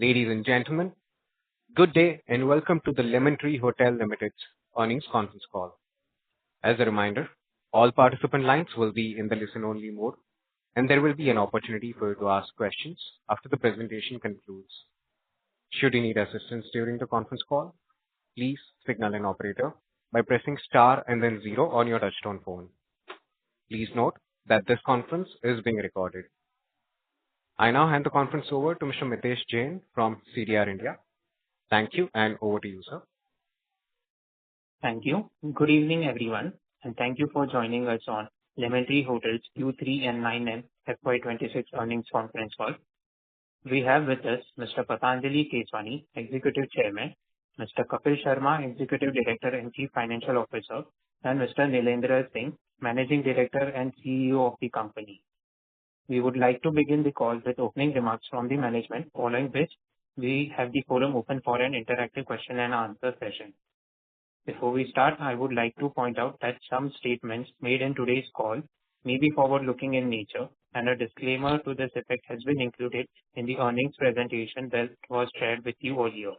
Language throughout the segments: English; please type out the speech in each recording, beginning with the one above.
Ladies and gentlemen, good day and welcome to the Lemon Tree Hotel Limited's earnings conference call. As a reminder, all participant lines will be in the listen-only mode, and there will be an opportunity for you to ask questions after the presentation concludes. Should you need assistance during the conference call, please signal an operator by pressing star and then zero on your touchtone phone. Please note that this conference is being recorded. I now hand the conference over to Mr. Mitesh Jain from CDR India. Thank you, and over to you, sir. Thank you. Good evening, everyone, and thank you for joining us on Lemon Tree Hotels Q3 and 9M FY26 earnings conference call. We have with us Mr. Patanjali Keswani, Executive Chairman, Mr. Kapil Sharma, Executive Director and Chief Financial Officer, and Mr. Nilendra Singh, Managing Director and CEO of the company. We would like to begin the call with opening remarks from the management, following which we have the forum open for an interactive question and answer session. Before we start, I would like to point out that some statements made in today's call may be forward-looking in nature, and a disclaimer to this effect has been included in the earnings presentation that was shared with you earlier.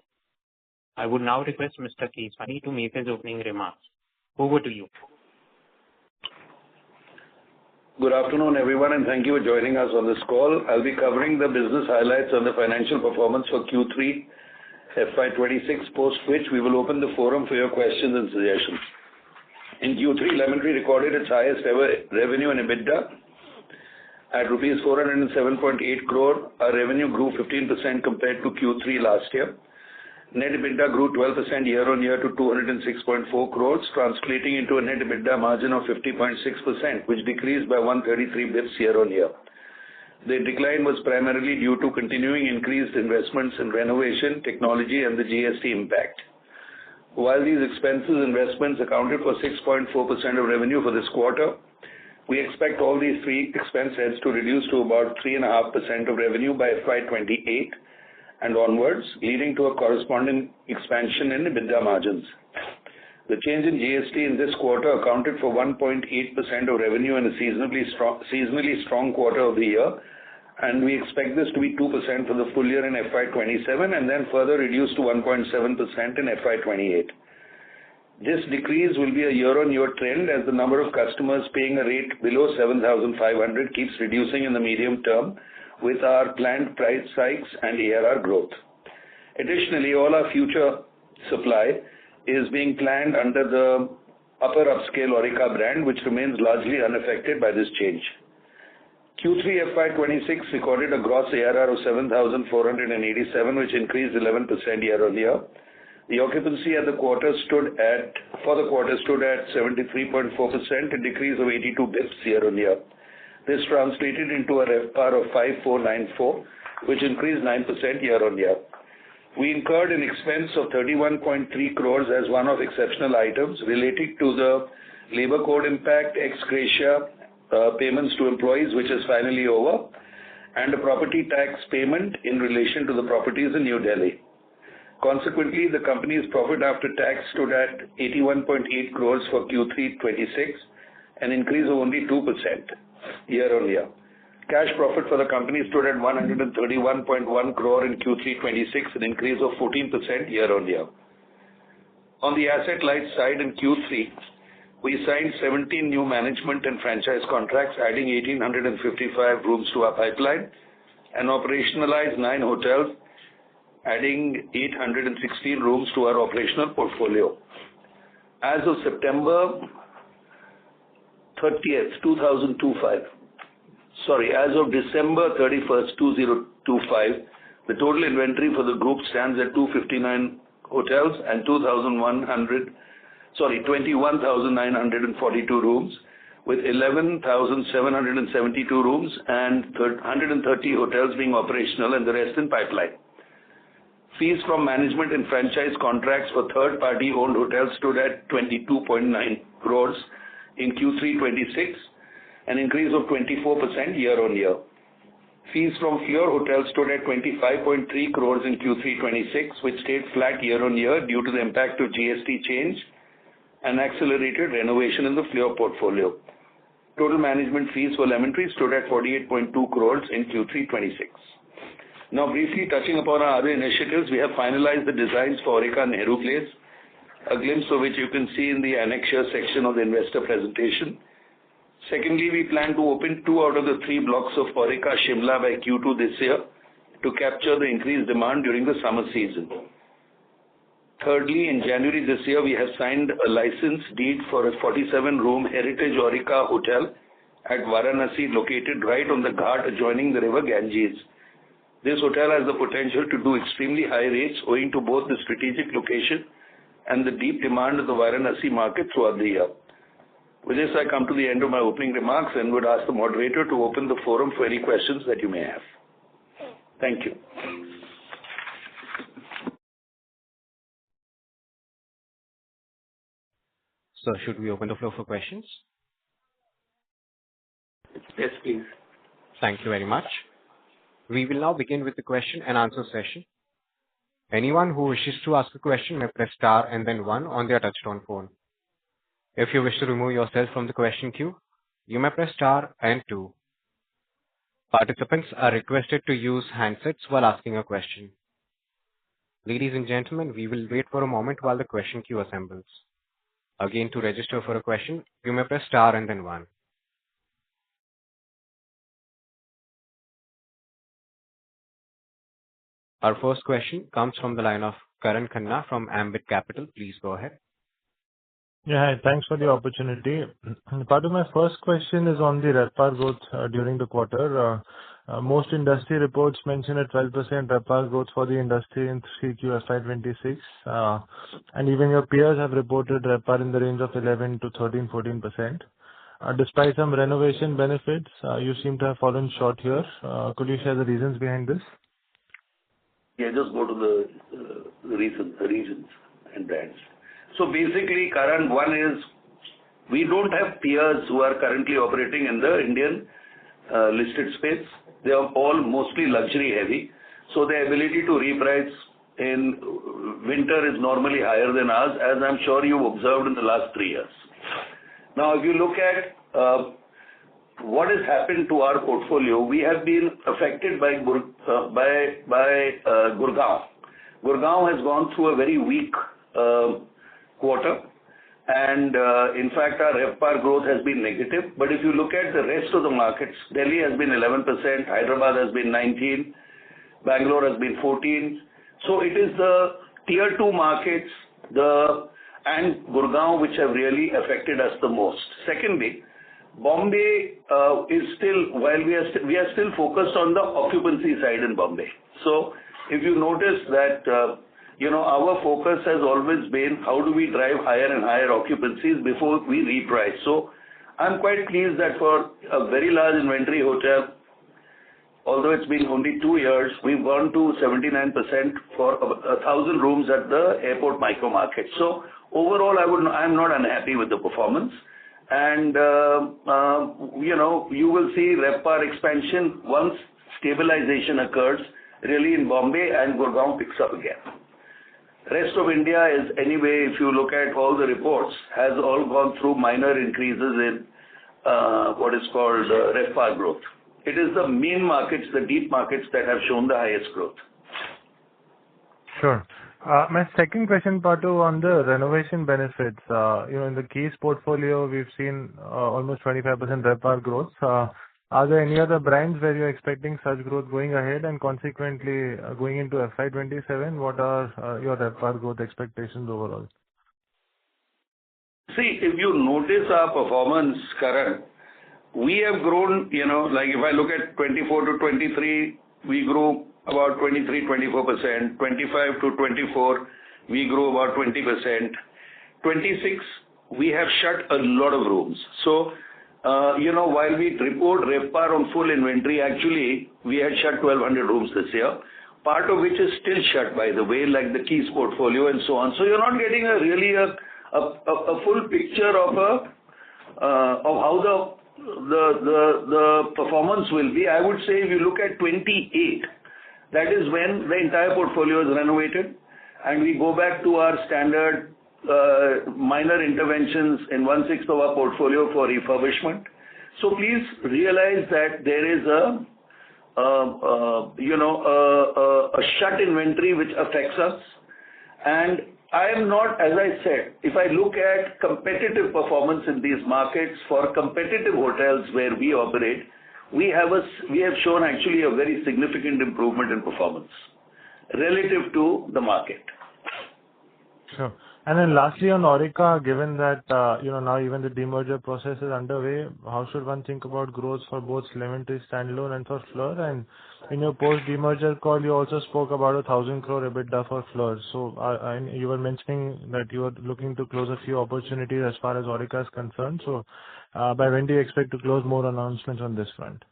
I would now request Mr. Keswani to make his opening remarks. Over to you. Good afternoon, everyone, and thank you for joining us on this call. I'll be covering the business highlights and the financial performance for Q3 FY26, post which we will open the forum for your questions and suggestions. In Q3, Lemon Tree recorded its highest ever revenue and EBITDA at rupees 407.8 crore. Our revenue grew 15% compared to Q3 last year. Net EBITDA grew 12% year-on-year to 206.4 crores, translating into a net EBITDA margin of 50.6%, which decreased by 133 bps year-on-year. The decline was primarily due to continuing increased investments in renovation, technology, and the GST impact. While these investments accounted for 6.4% of revenue for this quarter, we expect all these three expense heads to reduce to about 3.5% of revenue by FY28 and onwards, leading to a corresponding expansion in EBITDA margins. The change in GST in this quarter accounted for 1.8% of revenue in a seasonally strong quarter of the year, and we expect this to be 2% for the full year in FY27 and then further reduce to 1.7% in FY28. This decrease will be a year-on-year trend as the number of customers paying a rate below 7,500 keeps reducing in the medium term with our planned price hikes and ARR growth. Additionally, all our future supply is being planned under the upper upscale Aurika brand, which remains largely unaffected by this change. Q3 FY26 recorded a gross ARR of 7,487, which increased 11% year-on-year. The occupancy for the quarter stood at 73.4%, a decrease of 82 bps year-on-year. This translated into a RevPAR of 5,494, which increased 9% year-on-year. We incurred an expense of 31.3 crores as one of exceptional items relating to the labor code impact, ex gratia payments to employees, which is finally over, and a property tax payment in relation to the properties in New Delhi. Consequently, the company's profit after tax stood at 81.8 crores for Q3 26, an increase of only 2% year-on-year. Cash profit for the company stood at 131.1 crore in Q3 26, an increase of 14% year-on-year. On the asset light side in Q3, we signed 17 new management and franchise contracts, adding 1,855 rooms to our pipeline, and operationalized 9 hotels, adding 816 rooms to our operational portfolio. As of September 30th, 2025, as of December 31st, 2025, the total inventory for the group stands at 259 hotels and 21,942 rooms, with 11,772 rooms and 130 hotels being operational and the rest in pipeline. Fees from management and franchise contracts for third-party owned hotels stood at 22.9 crores in Q3 26, an increase of 24% year-on-year. Fees from Fleur hotels stood at 25.3 crores in Q3 26, which stayed flat year-on-year due to the impact of GST change and accelerated renovation in the Fleur portfolio. Total management fees for Lemon Tree stood at 48.2 crores in Q3 26. Now, briefly touching upon our other initiatives, we have finalized the designs for Aurika Nehru Place, a glimpse of which you can see in the annexure section of the investor presentation. Secondly, we plan to open 2 out of the 3 blocks of Aurika Shimla by Q2 this year to capture the increased demand during the summer season. Thirdly, in January this year, we have signed a license deed for a 47-room Heritage Aurika Hotel at Varanasi, located right on the ghat adjoining the river Ganges. This hotel has the potential to do extremely high rates owing to both the strategic location and the deep demand of the Varanasi market throughout the year. With this, I come to the end of my opening remarks and would ask the moderator to open the forum for any questions that you may have. Thank you. So, should we open the floor for questions? Yes, please. Thank you very much. We will now begin with the question and answer session. Anyone who wishes to ask a question may press star and then 1 on their touchtone phone. If you wish to remove yourself from the question queue, you may press star and 2. Participants are requested to use handsets while asking a question. Ladies and gentlemen, we will wait for a moment while the question queue assembles. Again, to register for a question, you may press star and then 1. Our first question comes from the line of Karan Khanna from Ambit Capital. Please go ahead. Yeah, hi. Thanks for the opportunity. Part of my first question is on the RevPAR growth during the quarter. Most industry reports mention a 12% RevPAR growth for the industry in 3Q FY26. And even your peers have reported RevPAR in the range of 11 to 13, 14%. Despite some renovation benefits, you seem to have fallen short here. Could you share the reasons behind this? Yeah, just go to the regions and brands. So basically, Karan, one is we don't have peers who are currently operating in the Indian listed space. They are all mostly luxury heavy. So the ability to reprice in winter is normally higher than ours, as I'm sure you've observed in the last 3 years. Now, if you look at what has happened to our portfolio, we have been affected by Gurgaon. Gurgaon has gone through a very weak quarter, and in fact our RevPAR growth has been negative. But if you look at the rest of the markets, Delhi has been 11%, Hyderabad has been 19%, Bangalore has been 14%. So it is the tier 2 markets and Gurgaon which have really affected us the most. Secondly, Bombay is still, while we are still focused on the occupancy side in Bombay. So if you notice that our focus has always been how do we drive higher and higher occupancies before we reprice. So I'm quite pleased that for a very large inventory hotel, although it's been only 2 years, we've gone to 79% for 1,000 rooms at the airport micro market. So overall, I'm not unhappy with the performance. And, you will see RevPAR expansion once stabilization occurs, really in Bombay and Gurgaon picks up again. Rest of India is anyway, if you look at all the reports, has all gone through minor increases in what is called RevPAR growth. It is the main markets, the deep markets that have shown the highest growth. Sure. My second question, Patu, on the renovation benefits. In the Keys portfolio, we've seen almost 25% RevPAR growth. Are there any other brands where you're expecting such growth going ahead, and consequently going into FY27, what are your RevPAR growth expectations overall? See, if you notice our performance, Karan, we have grown, like if I look at 24 to 23, we grew about 23-24%. 25 to 24, we grew about 20%. 26, we have shut a lot of rooms. So, while we report RevPAR on full inventory, actually, we had shut 1,200 rooms this year, part of which is still shut, by the way, like the Keys portfolio and so on. So you're not getting a full picture of how the performance will be. I would say if you look at 28, that is when the entire portfolio is renovated and we go back to our standard minor interventions in 1/6 of our portfolio for refurbishment. So please realize that there is a shut inventory which affects us. And I am not, as I said, if I look at competitive performance in these markets for competitive hotels where we operate, we have shown actually a very significant improvement in performance relative to the market. Sure. And then lastly, on Aurika, given that, now even the demerger process is underway, how should one think about growth for both Lemon Tree standalone and for Fleur? And in your post-demerger call, you also spoke about 1,000 crore EBITDA for Fleur. So you were mentioning that you are looking to close a few opportunities as far as Aurika is concerned. So by when do you expect to close more announcements on this front?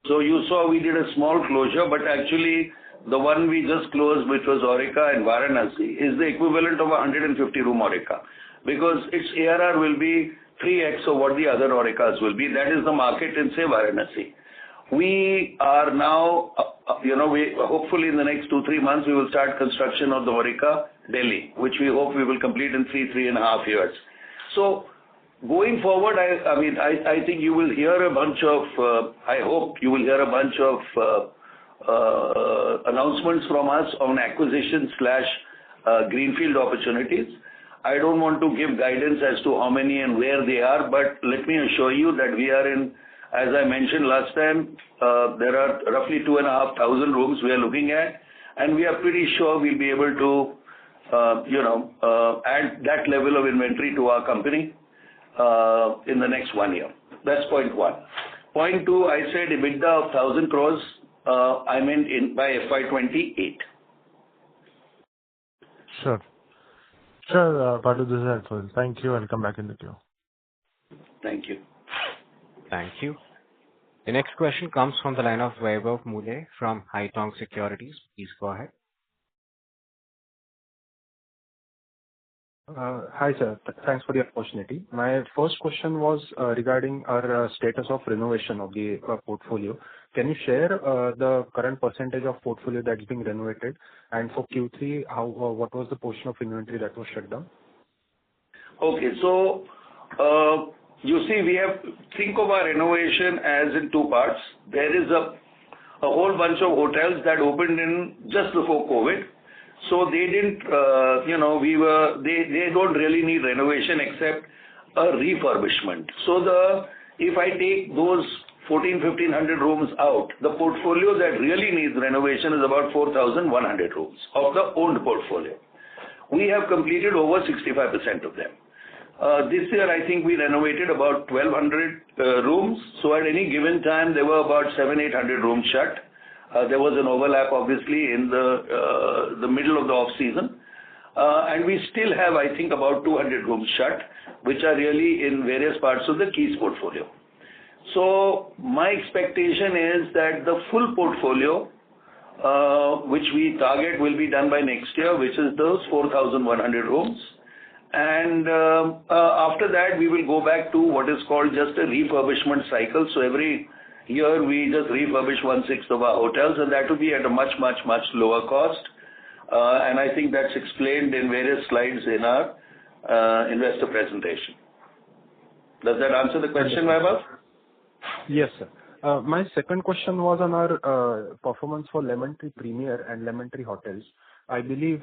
So you saw we did a small closure, but actually the one we just closed, which was Aurika in Varanasi, is the equivalent of a 150-room Aurika, because its ARR will be 3x of what the other Aurikas will be. That is the market in, say, Varanasi. We are now, hopefully in the next 2-3 months, we will start construction of the Aurika, Delhi, which we hope we will complete in 3.5 years. So going forward, I think you will hear a bunch of, I hope you will hear a bunch of announcements from us on acquisition/greenfield opportunities. I don't want to give guidance as to how many and where they are, but let me assure you that we are in, as I mentioned last time, there are roughly 2,500 rooms we are looking at, and we are pretty sure we'll be able to, add that level of inventory to our company in the next 1 year. That's point one. Point two, I said EBITDA of 1,000 crores. I meant by FY28. Sure. Part of this is helpful. Thank you. I'll come back in the queue. Thank you. Thank you. The next question comes from the line of Vaibhav Muley from Haitong Securities. Please go ahead. Hi, sir. Thanks for the opportunity. My first question was regarding our status of renovation of the portfolio. Can you share the current percentage of portfolio that's being renovated? And for Q3, what was the portion of inventory that was shut down? Okay, so you see, we have think of our renovation as in two parts. There is a whole bunch of hotels that opened in just before COVID. So they didn't, they don't really need renovation except a refurbishment. So if I take those 1,500 rooms out, the portfolio that really needs renovation is about 4,100 rooms of the owned portfolio. We have completed over 65% of them. This year, I think we renovated about 1,200 rooms. So at any given time, there were about 700-800 rooms shut. There was an overlap, obviously, in the middle of the off-season. And we still have, I think, about 200 rooms shut, which are really in various parts of the Keys portfolio. So my expectation is that the full portfolio, which we target, will be done by next year, which is those 4,100 rooms. And after that, we will go back to what is called just a refurbishment cycle. So every year, we just refurbish 1/6 of our hotels, and that will be at a much, much, much lower cost. And I think that's explained in various slides in our investor presentation. Does that answer the question, Vaibhav? Yes, sir. My second question was on our performance for Lemon Tree Premier and Lemon Tree Hotels. I believe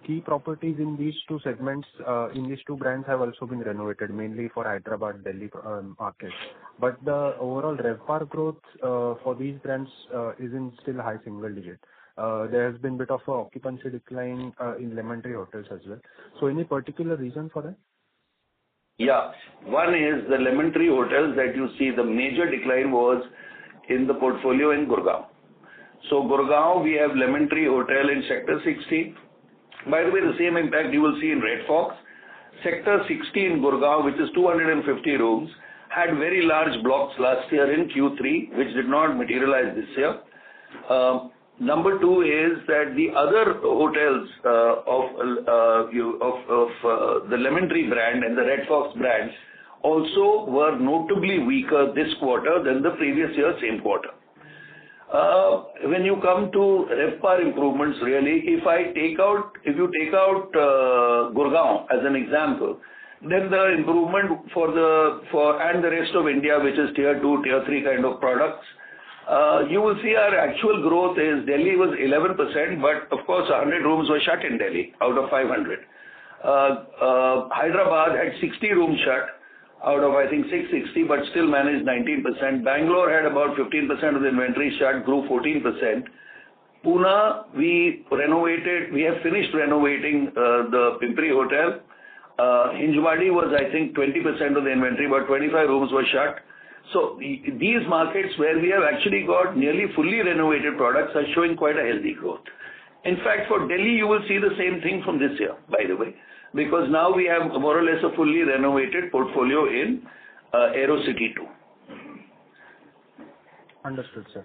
key properties in these two segments, in these two brands have also been renovated, mainly for Hyderabad, Delhi markets. But the overall RevPAR growth for these brands is in still high single digit. There has been a bit of an occupancy decline in Lemon Tree Hotels as well. So any particular reason for that? Yeah. One is the Lemon Tree Hotels that you see, the major decline was in the portfolio in Gurgaon. So Gurgaon, we have Lemon Tree Hotel in Sector 60. By the way, the same impact you will see in Red Fox. Sector 60 in Gurgaon, which is 250 rooms, had very large blocks last year in Q3, which did not materialize this year. Number two is that the other hotels of the Lemon Tree brand and the Red Fox brands also were notably weaker this quarter than the previous year, same quarter. When you come to RevPAR improvements, really, if you take out Gurgaon as an example, then the improvement and the rest of India, which is tier 2, tier 3 kind of products, you will see our actual growth is Delhi was 11%, but of course 100 rooms were shut in Delhi out of 500. Hyderabad had 60 rooms shut out of I think 660, but still managed 19%. Bangalore had about 15% of the inventory shut, grew 14%. Pune, we have finished renovating the Pimpri Hotel. Hinjwadi was I think 20% of the inventory, but 25 rooms were shut. So these markets where we have actually got nearly fully renovated products are showing quite a healthy growth. In fact, for Delhi, you will see the same thing from this year, by the way, because now we have more or less a fully renovated portfolio in Aerocity too. Understood, sir.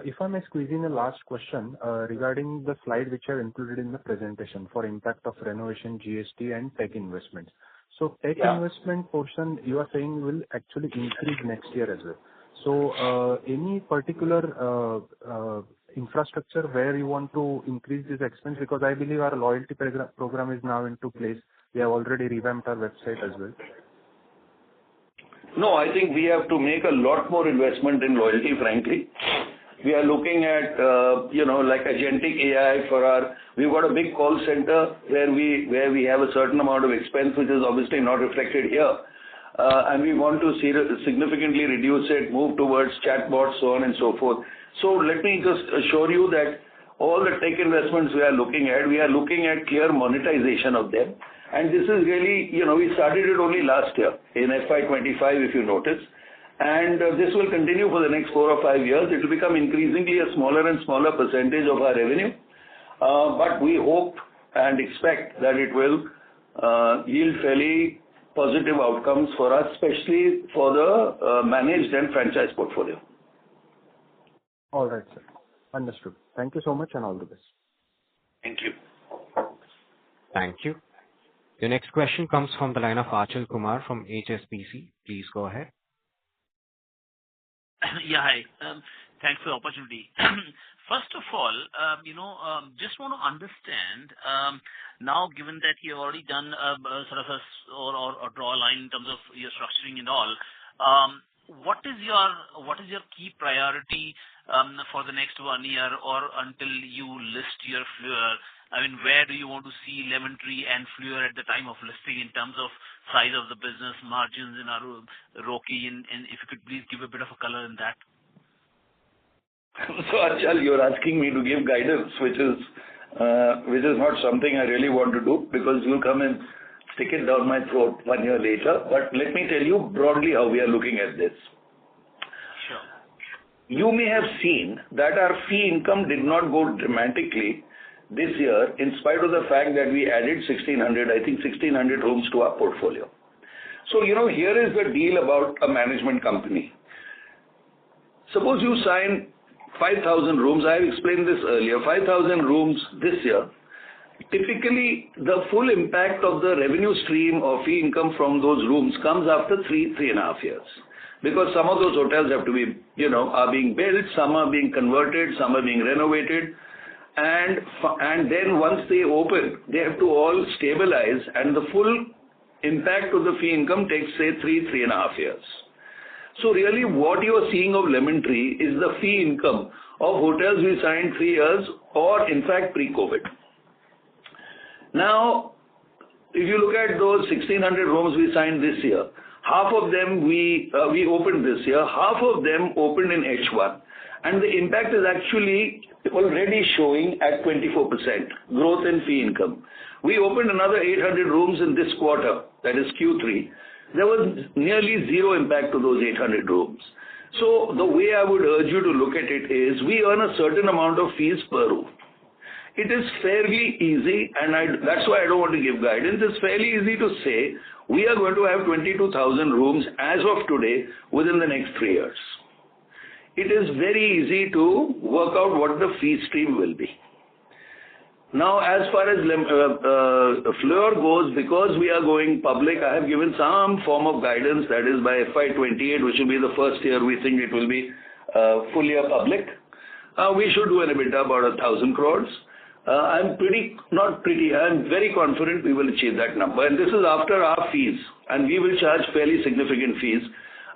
If I may squeeze in a last question regarding the slide which are included in the presentation for impact of renovation, GST and tech investments. So tech investment portion you are saying will actually increase next year as well. So any particular infrastructure where you want to increase this expense? Because I believe our loyalty program is now into place. We have already revamped our website as well. No, I think we have to make a lot more investment in loyalty, frankly. We are looking at, like agentic AI we've got a big call center where we have a certain amount of expense, which is obviously not reflected here. And we want to significantly reduce it, move towards chatbots, so on and so forth. So let me just assure you that all the tech investments we are looking at clear monetization of them. And this is really, we started it only last year in FY25, if you notice. And this will continue for the next 4 or 5 years. It will become increasingly a smaller and smaller percentage of our revenue. But we hope and expect that it will yield fairly positive outcomes for us, especially for the managed and franchise portfolio. All right, sir. Understood. Thank you so much and all the best. Thank you. Thank you. Your next question comes from the line of Achal Kumar from HSBC. Please go ahead. Yeah, hi. Thanks for the opportunity. First of all, just want to understand, now given that you've already done sort of or draw a line in terms of your structuring and all, what is your key priority for the next 1 year or until you list your Fleur? I mean, where do you want to see Lemon Tree and Fleur at the time of listing in terms of size of the business, margins in our ROCE, and if you could please give a bit of a color in that. So Achal, you're asking me to give guidance, which is not something I really want to do because you'll come and stick it down my throat 1 year later. But let me tell you broadly how we are looking at this. Sure. You may have seen that our fee income did not go dramatically this year, in spite of the fact that we added 1,600 rooms to our portfolio. So, here is the deal about a management company. Suppose you sign 5,000 rooms. I have explained this earlier. 5,000 rooms this year. Typically, the full impact of the revenue stream or fee income from those rooms comes after 3.5 years. Because some of those hotels have to be, are being built, some are being converted, some are being renovated. And then once they open, they have to all stabilize, and the full impact of the fee income takes, say, 3.5 years. So really what you are seeing of Lemon Tree is the fee income of hotels we signed 3 years or in fact pre-COVID. Now, if you look at those 1,600 rooms we signed this year, half of them we opened this year, half of them opened in H1. And the impact is actually already showing at 24% growth in fee income. We opened another 800 rooms in this quarter, that is Q3. There was nearly zero impact to those 800 rooms. So the way I would urge you to look at it is we earn a certain amount of fees per room. It is fairly easy, and that's why I don't want to give guidance. It's fairly easy to say we are going to have 22,000 rooms as of today within the next 3 years. It is very easy to work out what the fee stream will be. Now, as far as Fleur goes, because we are going public, I have given some form of guidance, that is by FY28, which will be the first year we think it will be fully public. We should do an EBITDA about 1,000 crores. I'm very confident we will achieve that number. And this is after our fees. And we will charge fairly significant fees.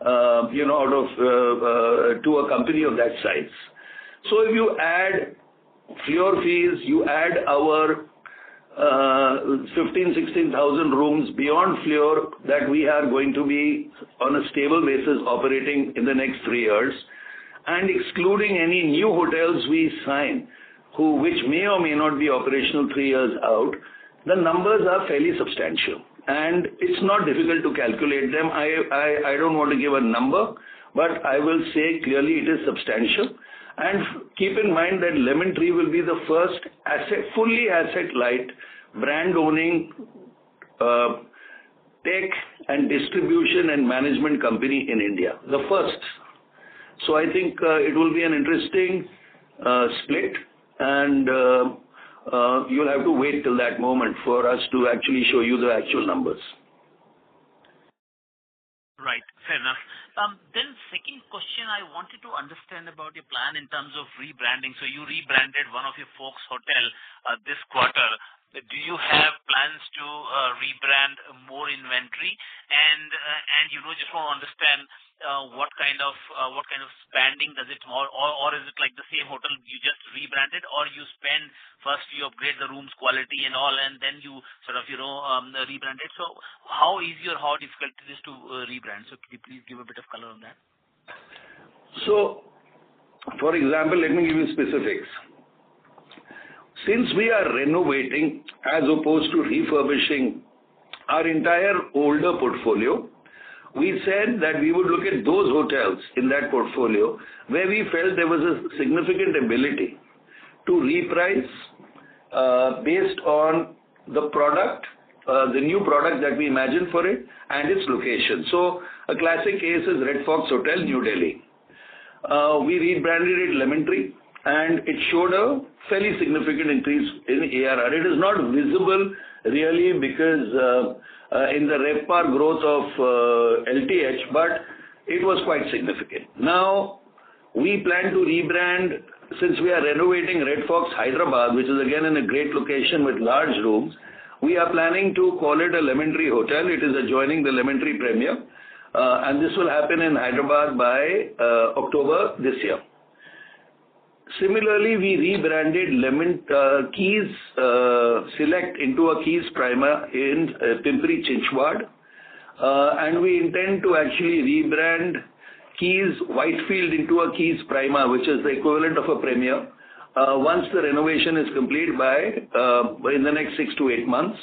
out of to a company of that size. So if you add floor fees, you add our 16,000 rooms beyond floor that we are going to be on a stable basis operating in the next 3 years, and excluding any new hotels we sign, which may or may not be operational 3 years out, the numbers are fairly substantial. And it's not difficult to calculate them. I don't want to give a number, but I will say clearly it is substantial. And keep in mind that Lemon Tree will be the first fully asset-light, brand-owning tech and distribution and management company in India. The first. So I think it will be an interesting split, and you'll have to wait till that moment for us to actually show you the actual numbers. Right, fair enough. Then second question, I wanted to understand about your plan in terms of rebranding. So you rebranded one of your folks' hotel this quarter. Do you have plans to rebrand more inventory? And just want to understand what kind of spending does it, or is it like the same hotel you just rebranded, or you spend first, you upgrade the room's quality and all, and then you sort of rebrand it? So how easy or how difficult it is to rebrand? So could you please give a bit of color on that? So, for example, let me give you specifics. Since we are renovating as opposed to refurbishing our entire older portfolio, we said that we would look at those hotels in that portfolio where we felt there was a significant ability to reprice based on the product, the new product that we imagined for it and its location. So a classic case is Red Fox Hotel, New Delhi. We rebranded it Lemon Tree, and it showed a fairly significant increase in ARR. It is not visible really because in the RevPAR growth of LTH, but it was quite significant. Now, we plan to rebrand, since we are renovating Red Fox Hyderabad, which is again in a great location with large rooms. We are planning to call it a Lemon Tree Hotel. It is adjoining the Lemon Tree Premier, and this will happen in Hyderabad by October this year. Similarly, we rebranded Keys Select into a Keys Prima in Pimpri Chinchwad, and we intend to actually rebrand Keys Whitefield into a Keys Prima, which is the equivalent of a Premier, once the renovation is complete in the next 6 to 8 months,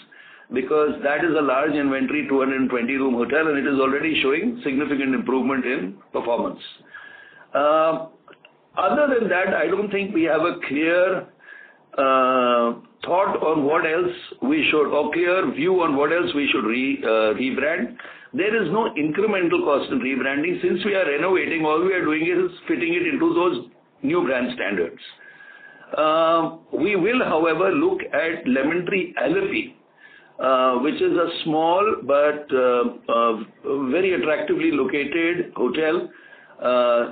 because that is a large inventory 220 room hotel, and it is already showing significant improvement in performance. Other than that, I don't think we have a clear thought on what else we should, or clear view on what else we should rebrand. There is no incremental cost in rebranding. Since we are renovating, all we are doing is fitting it into those new brand standards. We will, however, look at Lemon Tree Alleppey, which is a small but very attractively located hotel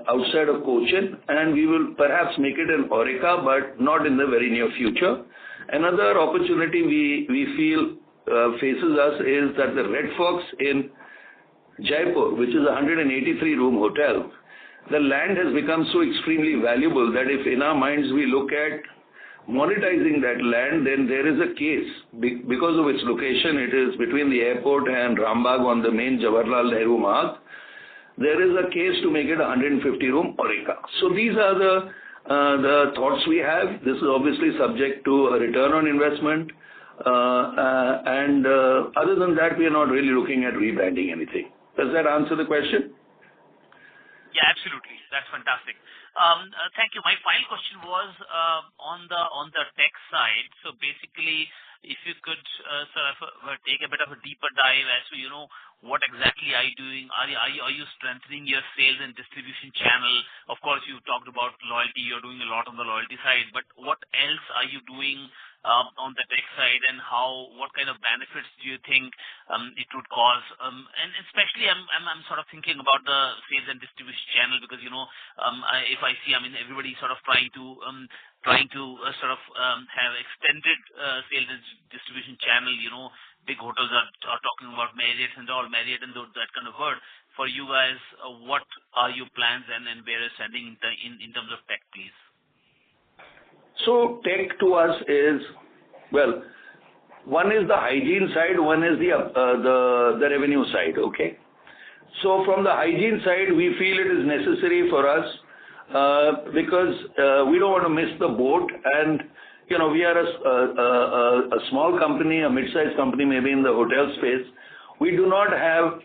outside of Cochin, and we will perhaps make it an Aurika, but not in the very near future. Another opportunity we feel faces us is that the Red Fox in Jaipur, which is a 183 room hotel, the land has become so extremely valuable that if in our minds we look at monetizing that land, then there is a case, because of its location, it is between the airport and Rambagh on the main Jawaharlal Nehru Marg. There is a case to make it a 150-room Aurika. So these are the thoughts we have. This is obviously subject to a return on investment. And other than that, we are not really looking at rebranding anything. Does that answer the question? Yeah, absolutely. That's fantastic. Thank you. My final question was on the tech side. So basically, if you could sort of take a bit of a deeper dive as to what exactly are you doing? Are you strengthening your sales and distribution channel? Of course, you talked about loyalty. You're doing a lot on the loyalty side, but what else are you doing on the tech side, and what kind of benefits do you think it would cause? And especially, I'm sort of thinking about the sales and distribution channel, because if I see, everybody sort of trying to have extended sales and distribution channel. Big hotels are talking about Marriott and all, Marriott and that kind of word. for you guys, what are your plans and where is standing in terms of tech, please? So tech to us is, well, one is the hygiene side, one is the revenue side, okay? So from the hygiene side, we feel it is necessary for us because we don't want to miss the boat, and we are a small company, a mid-sized company, maybe in the hotel space. We do not have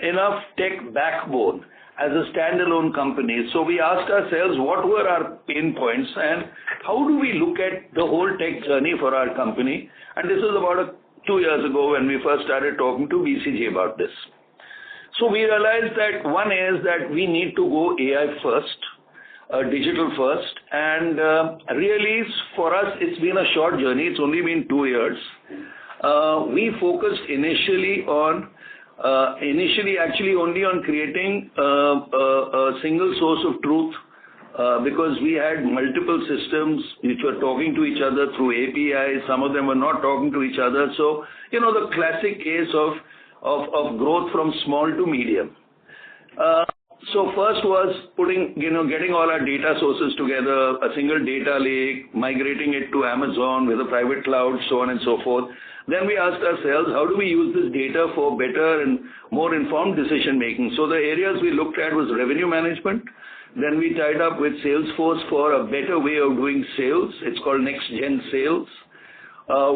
enough tech backbone as a standalone company. So we asked ourselves what were our pain points and how do we look at the whole tech journey for our company. And this was about 2 years ago when we first started talking to BCG about this. So we realized that one is that we need to go AI first, digital first, and really for us it's been a short journey. It's only been 2 years. We focused initially actually only on creating a single source of truth because we had multiple systems which were talking to each other through APIs. Some of them were not talking to each other. So, the classic case of growth from small to medium. So first was getting all our data sources together, a single data lake, migrating it to Amazon with a private cloud, so on and so forth. Then we asked ourselves, how do we use this data for better and more informed decision making? So the areas we looked at was revenue management. Then we tied up with Salesforce for a better way of doing sales. It's called Next Gen Sales.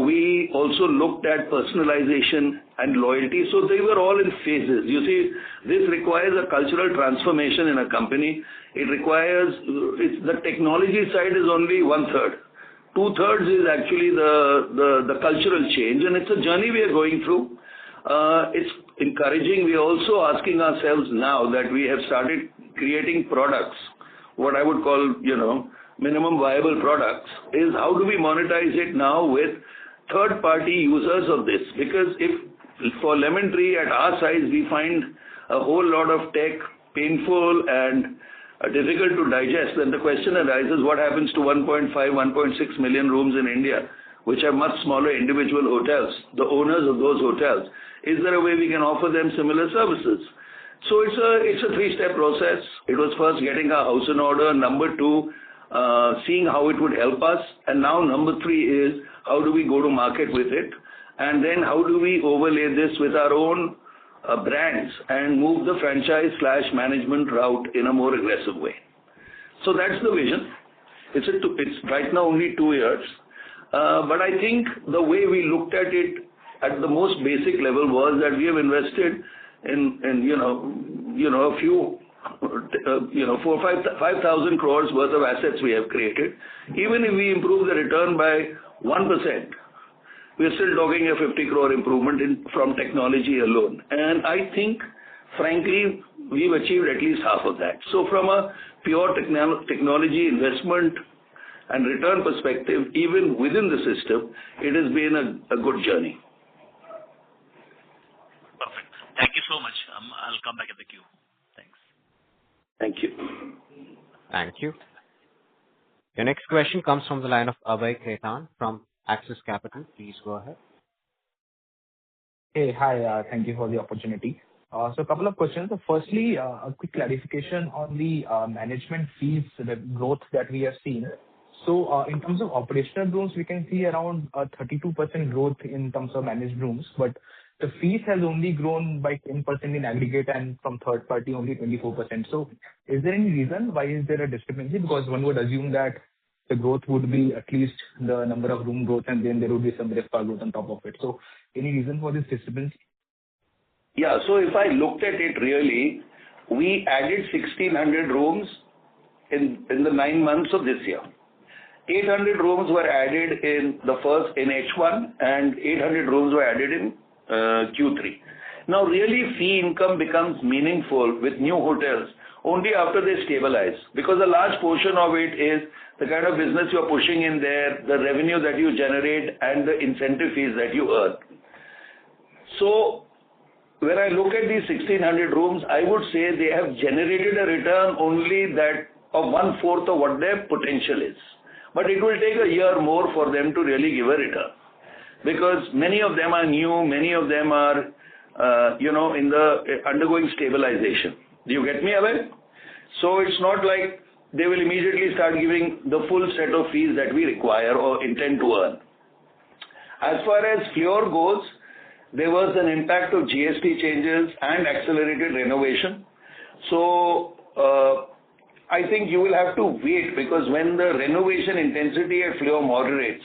We also looked at personalization and loyalty. So they were all in phases. You see, this requires a cultural transformation in a company. The technology side is only 1/3. 2/3 is actually the cultural change, and it's a journey we are going through. It's encouraging. We are also asking ourselves now that we have started creating products, what I would call, minimum viable products, is how do we monetize it now with third-party users of this? Because if for Lemon Tree at our size, we find a whole lot of tech painful and difficult to digest, then the question arises, what happens to 1.5, 1.6 million rooms in India, which are much smaller individual hotels, the owners of those hotels? Is there a way we can offer them similar services? So it's a 3-step process. It was first getting our house in order. Number 2, seeing how it would help us. And now number 3 is how do we go to market with it? And then how do we overlay this with our own brands and move the franchise/management route in a more aggressive way? So that's the vision. It's right now only 2 years. But I think the way we looked at it at the most basic level was that we have invested in a few 5,000 crores worth of assets we have created. Even if we improve the return by 1%, we're still talking a 50 crore improvement from technology alone. And I think, frankly, we've achieved at least half of that. So from a pure technology investment and return perspective, even within the system, it has been a good journey. Perfect. Thank you so much. I'll come back at the queue. Thanks. Thank you. Thank you. Your next question comes from the line of Abhay Khaitan from Axis Capital. Please go ahead. Hey, hi. Thank you for the opportunity. So a couple of questions. So firstly, a quick clarification on the management fees, the growth that we have seen. So in terms of operational rooms, we can see around a 32% growth in terms of managed rooms, but the fees has only grown by 10% in aggregate and from third party only 24%. So is there any reason why is there a discrepancy? Because one would assume that the growth would be at least the number of room growth and then there would be some RevPAR growth on top of it. So any reason for this discrepancy? Yeah, so if I looked at it really, we added 1,600 rooms in the 9 months of this year. 800 rooms were added in H1 and 800 rooms were added in Q3. Now really fee income becomes meaningful with new hotels only after they stabilize, because a large portion of it is the kind of business you're pushing in there, the revenue that you generate and the incentive fees that you earn. So when I look at these 1,600 rooms, I would say they have generated a return only that of 1/4 of what their potential is. But it will take a year more for them to really give a return, because many of them are new, many of them are undergoing stabilization. Do you get me, Abhay? So it's not like they will immediately start giving the full set of fees that we require or intend to earn. As far as Fleur goes, there was an impact of GST changes and accelerated renovation. So I think you will have to wait, because when the renovation intensity at Fleur moderates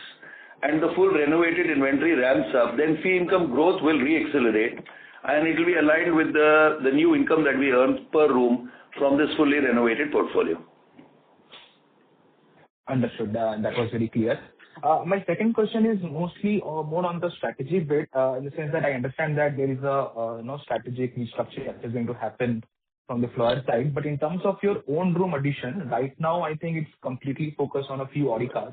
and the full renovated inventory ramps up, then fee income growth will re-accelerate, and it will be aligned with the new income that we earn per room from this fully renovated portfolio. Understood. That was very clear. My second question is mostly more on the strategy bit, in the sense that I understand that there is a strategic restructuring that is going to happen from the Fleur side. But in terms of your own room addition, right now I think it's completely focused on a few Auricas.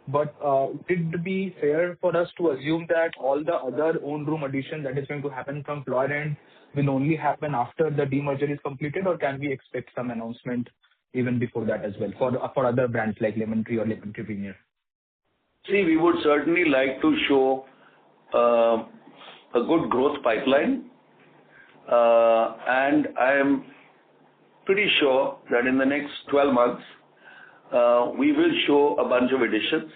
But would it be fair for us to assume that all the other own room addition that is going to happen from Fleur end will only happen after the demerger is completed, or can we expect some announcement even before that as well for other brands like Lemon Tree or Lemon Tree Premier? See, we would certainly like to show a good growth pipeline, and I am pretty sure that in the next 12 months, we will show a bunch of additions.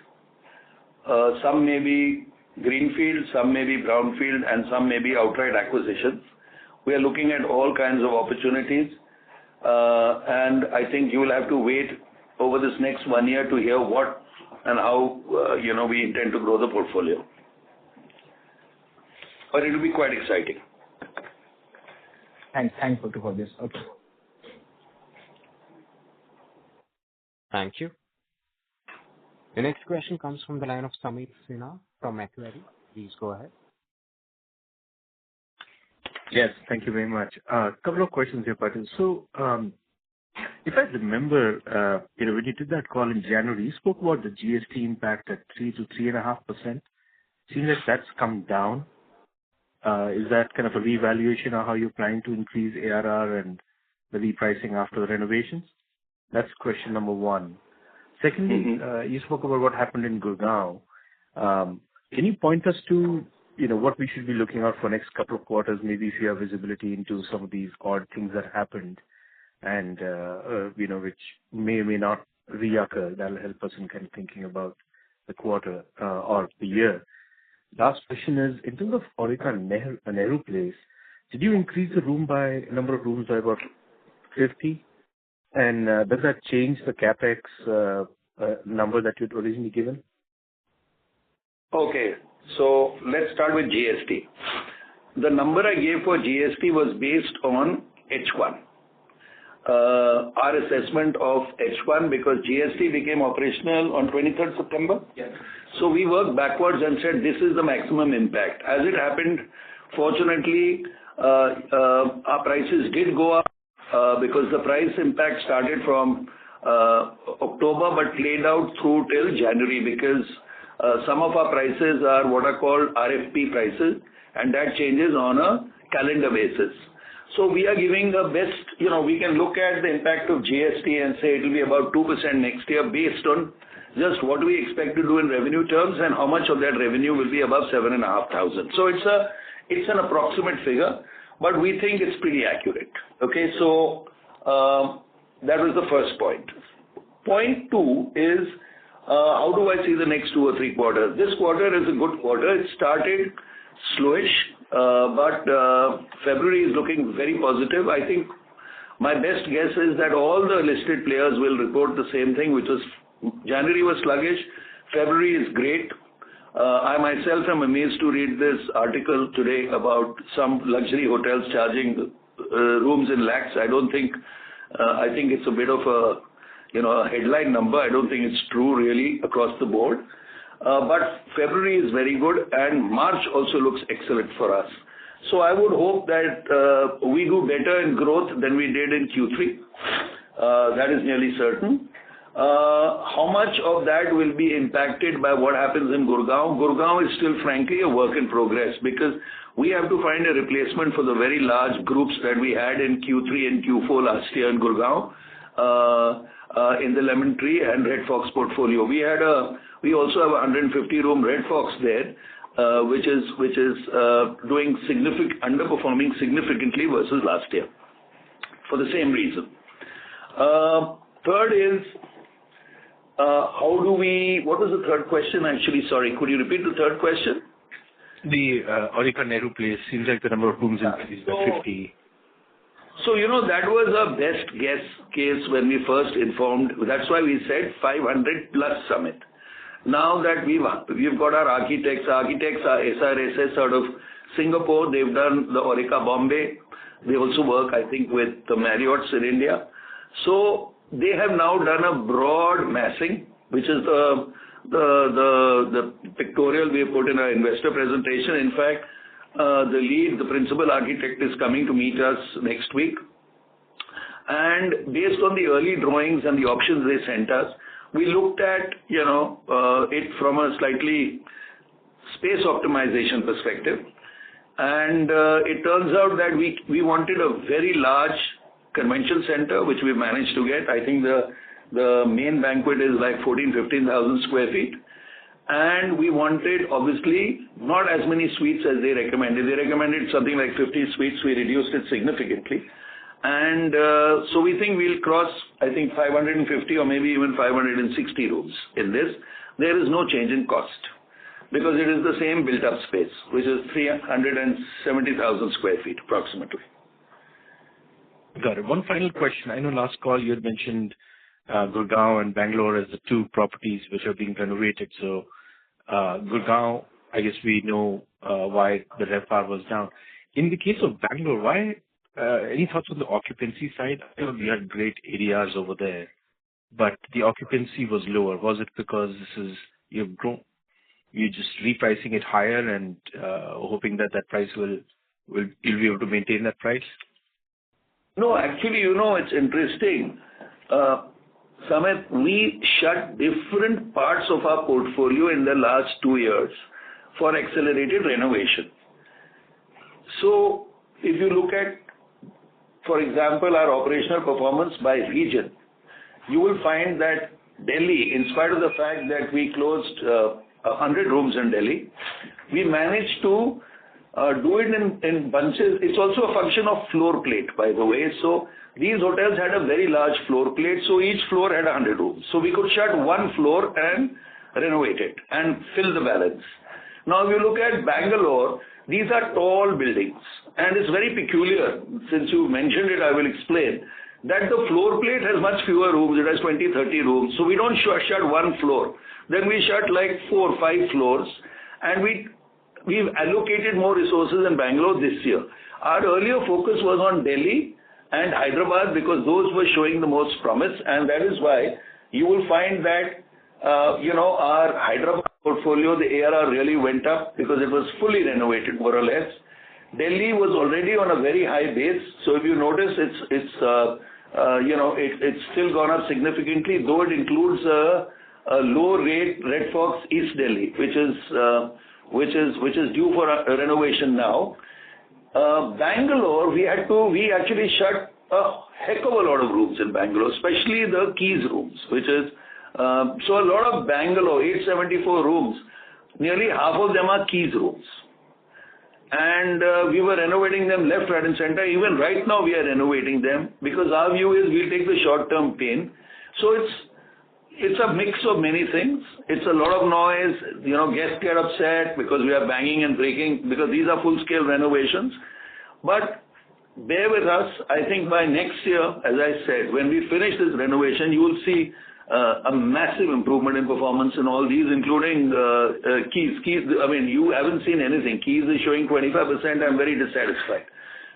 Some may be greenfield, some may be brownfield, and some may be outright acquisitions. We are looking at all kinds of opportunities, and I think you will have to wait over this next 1 year to hear what and how we intend to grow the portfolio. But it will be quite exciting. Thanks for this. Okay. Thank you. The next question comes from the line of Sameet Sinha from Macquarie. Please go ahead. Yes, thank you very much. A couple of questions here, Patil. So, if I remember, when you did that call in January, you spoke about the GST impact at 3 to 3.5%. Seems like that's come down. Is that kind of a revaluation of how you're planning to increase ARR and the repricing after the renovations? That's question number one. Secondly, you spoke about what happened in Gurgaon. Can you point us to what we should be looking out for next couple of quarters, maybe if you have visibility into some of these odd things that happened and, which may or may not reoccur? That'll help us in kind of thinking about the quarter or the year. Last question is, in terms of Aurika Nehru Place, did you increase the number of rooms by about 50? And does that change the capex number that you'd originally given? Okay, so let's start with GST. The number I gave for GST was based on H1. Our assessment of H1, because GST became operational on 23rd September. Yes. So we worked backwards and said this is the maximum impact. As it happened, fortunately, our prices did go up because the price impact started from October but played out through till January, because some of our prices are what are called RFP prices, and that changes on a calendar basis. So we are giving the best, we can look at the impact of GST and say it will be about 2% next year based on just what we expect to do in revenue terms and how much of that revenue will be above 7,500. So it's an approximate figure, but we think it's pretty accurate. Okay, so that was the first point. Point two is, how do I see the next 2 or 3 quarters? This quarter is a good quarter. It started slowish, but February is looking very positive. I think my best guess is that all the listed players will report the same thing, which was January was sluggish, February is great. I myself am amazed to read this article today about some luxury hotels charging rooms in lakhs. I think it's a bit of a headline number. I don't think it's true really across the board. But February is very good, and March also looks excellent for us. So I would hope that we do better in growth than we did in Q3. That is nearly certain. How much of that will be impacted by what happens in Gurgaon? Gurgaon is still frankly a work in progress, because we have to find a replacement for the very large groups that we had in Q3 and Q4 last year in Gurgaon. In the Lemon Tree and Red Fox portfolio. We also have a 150-room Red Fox there, which is underperforming significantly versus last year for the same reason. Third is, what was the third question actually? Sorry, could you repeat the third question? The Aurika Nehru Place seems like the number of rooms increased by 50. So, that was our best guess case when we first informed. That's why we said 500 plus Summit. Now that we've got our architects are SRSS out of Singapore. They've done the Aurika Bombay. They also work, I think, with the Marriotts in India. So they have now done a broad massing, which is the pictorial we have put in our investor presentation. In fact, the principal architect is coming to meet us next week. And based on the early drawings and the options they sent us, we looked at, it from a slightly space optimization perspective. And it turns out that we wanted a very large convention center, which we managed to get. I think the main banquet is like 15,000 square feet. And we wanted, obviously, not as many suites as they recommended. They recommended something like 50 suites. We reduced it significantly. And so we think we'll cross, I think, 550 or maybe even 560 rooms in this. There is no change in cost because it is the same built-up space, which is 370,000 square feet approximately. Got it. One final question. I know last call you had mentioned Gurgaon and Bangalore as the two properties which are being renovated. So Gurgaon, I guess we know why the RevPAR was down. In the case of Bangalore, why? Any thoughts on the occupancy side? I know we had great areas over there, but the occupancy was lower. Was it because you're just repricing it higher and hoping that price you'll be able to maintain that price? No, actually, it's interesting. Samit, we shut different parts of our portfolio in the last 2 years for accelerated renovation. So if you look at, for example, our operational performance by region, you will find that Delhi, in spite of the fact that we closed 100 rooms in Delhi, we managed to do it in bunches. It's also a function of floor plate, by the way. So these hotels had a very large floor plate, so each floor had 100 rooms. So we could shut one floor and renovate it and fill the balance. Now, if you look at Bangalore, these are tall buildings, and it's very peculiar. Since you mentioned it, I will explain that the floor plate has much fewer rooms. It has 20, 30 rooms. So we don't shut one floor. Then we shut like 4 or 5 floors, and we've allocated more resources in Bangalore this year. Our earlier focus was on Delhi and Hyderabad because those were showing the most promise, and that is why you will find that our Hyderabad portfolio, the ARR really went up because it was fully renovated more or less. Delhi was already on a very high base, so if you notice, it's still gone up significantly, though it includes a low rate Red Fox East Delhi, which is due for a renovation now. Bangalore, we actually shut a heck of a lot of rooms in Bangalore, especially the Keys rooms, which is so a lot of Bangalore 874 rooms, nearly half of them are Keys rooms. And we were renovating them left, right, and center. Even right now, we are renovating them because our view is we'll take the short-term pain. So it's a mix of many things. It's a lot of noise. Guests get upset because we are banging and breaking because these are full-scale renovations. But bear with us. I think by next year, as I said, when we finish this renovation, you will see a massive improvement in performance in all these, including Keys. I mean, you haven't seen anything. Keys is showing 25%. I'm very dissatisfied.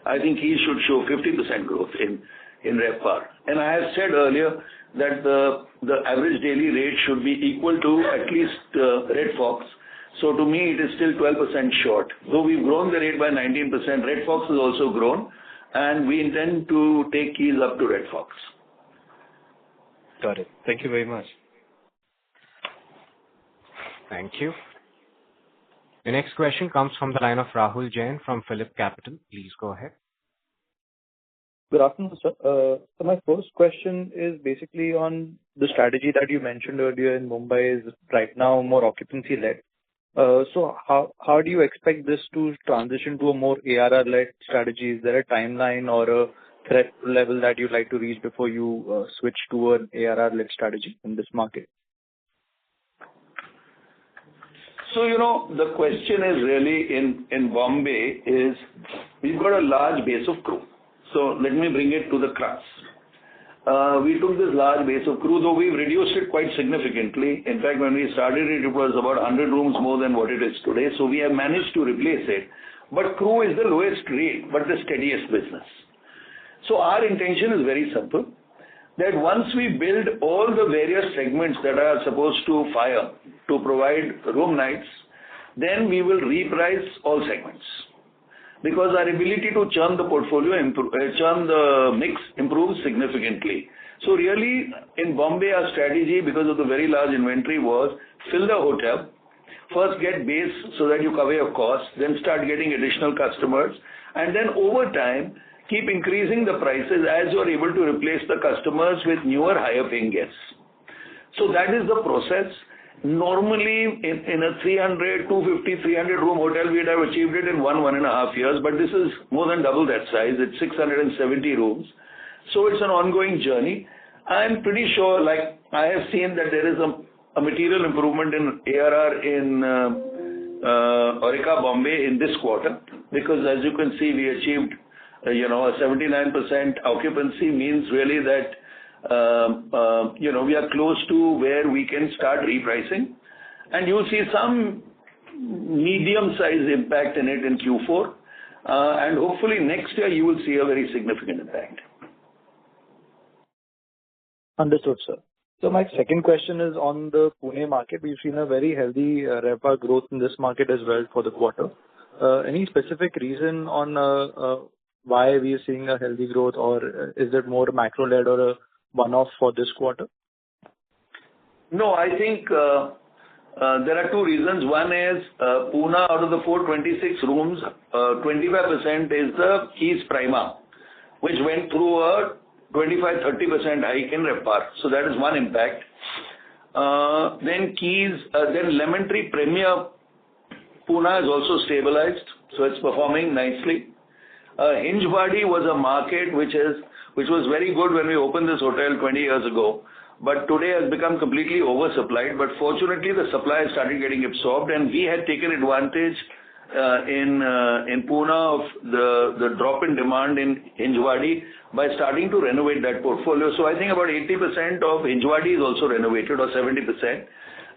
I think Keys should show 50% growth in RevPAR. And I have said earlier that the average daily rate should be equal to at least Red Fox. So to me, it is still 12% short. Though we've grown the rate by 19%, Red Fox has also grown, and we intend to take Keys up to Red Fox. Got it. Thank you very much. Thank you. The next question comes from the line of Rahul Jain from Phillip Capital. Please go ahead. Good afternoon, sir. So my first question is basically on the strategy that you mentioned earlier in Mumbai is right now more occupancy-led. So how do you expect this to transition to a more ARR-led strategy? Is there a timeline or a threat level that you'd like to reach before you switch to an ARR-led strategy in this market? So, the question is really in Bombay is we've got a large base of crew. So let me bring it to the crux. We took this large base of crew, though we've reduced it quite significantly. In fact, when we started it, it was about 100 rooms more than what it is today. So we have managed to replace it. But crew is the lowest rate, but the steadiest business. So our intention is very simple, that once we build all the various segments that are supposed to fire to provide room nights, then we will reprice all segments. Because our ability to churn the portfolio, churn the mix improves significantly. So really, in Bombay, our strategy, because of the very large inventory, was fill the hotel, first get base so that you cover your costs, then start getting additional customers, and then over time, keep increasing the prices as you are able to replace the customers with newer, higher-paying guests. So that is the process. Normally, in a 250, 300-room hotel, we'd have achieved it in 1.5 years, but this is more than double that size. It's 670 rooms. So it's an ongoing journey. I'm pretty sure, like I have seen that there is a material improvement in ARR in Aurika, Bombay in this quarter, because as you can see, we achieved a 79% occupancy means really that we are close to where we can start repricing, and you'll see some medium-sized impact in it in Q4, and hopefully next year you will see a very significant impact. Understood, sir. So my second question is on the Pune market. We've seen a very healthy RevPAR growth in this market as well for the quarter. Any specific reason on why we are seeing a healthy growth, or is it more macro-led or a one-off for this quarter? No, I think there are two reasons. One is Pune, out of the 426 rooms, 25% is the Keys Prima, which went through a 25-30% hike in RevPAR. So that is one impact. Then Lemon Tree Premier Pune has also stabilized, so it's performing nicely. Hinjewadi was a market which was very good when we opened this hotel 20 years ago, but today has become completely oversupplied. But fortunately, the supply has started getting absorbed, and we had taken advantage in Pune of the drop in demand in Hinjewadi by starting to renovate that portfolio. So I think about 80% of Hinjewadi is also renovated, or 70%.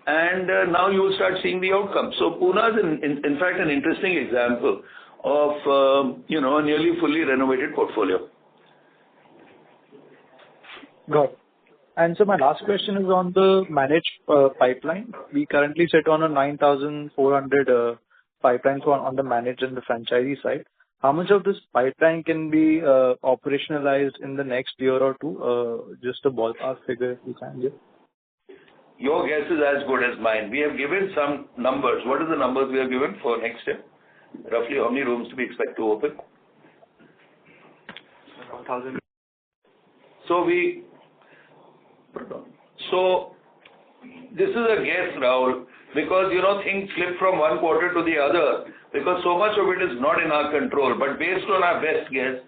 And now you will start seeing the outcome. So Pune is, in fact, an interesting example of a nearly fully renovated portfolio. Got it. And so my last question is on the managed pipeline. We currently sit on a 9,400 pipeline on the managed and the franchisee side. How much of this pipeline can be operationalized in the next year or two? Just a ballpark figure if you can give. Your guess is as good as mine. We have given some numbers. What are the numbers we have given for next year? Roughly how many rooms do we expect to open? 1,000. So this is a guess, Rahul, because things slip from one quarter to the other, because so much of it is not in our control. But based on our best guess,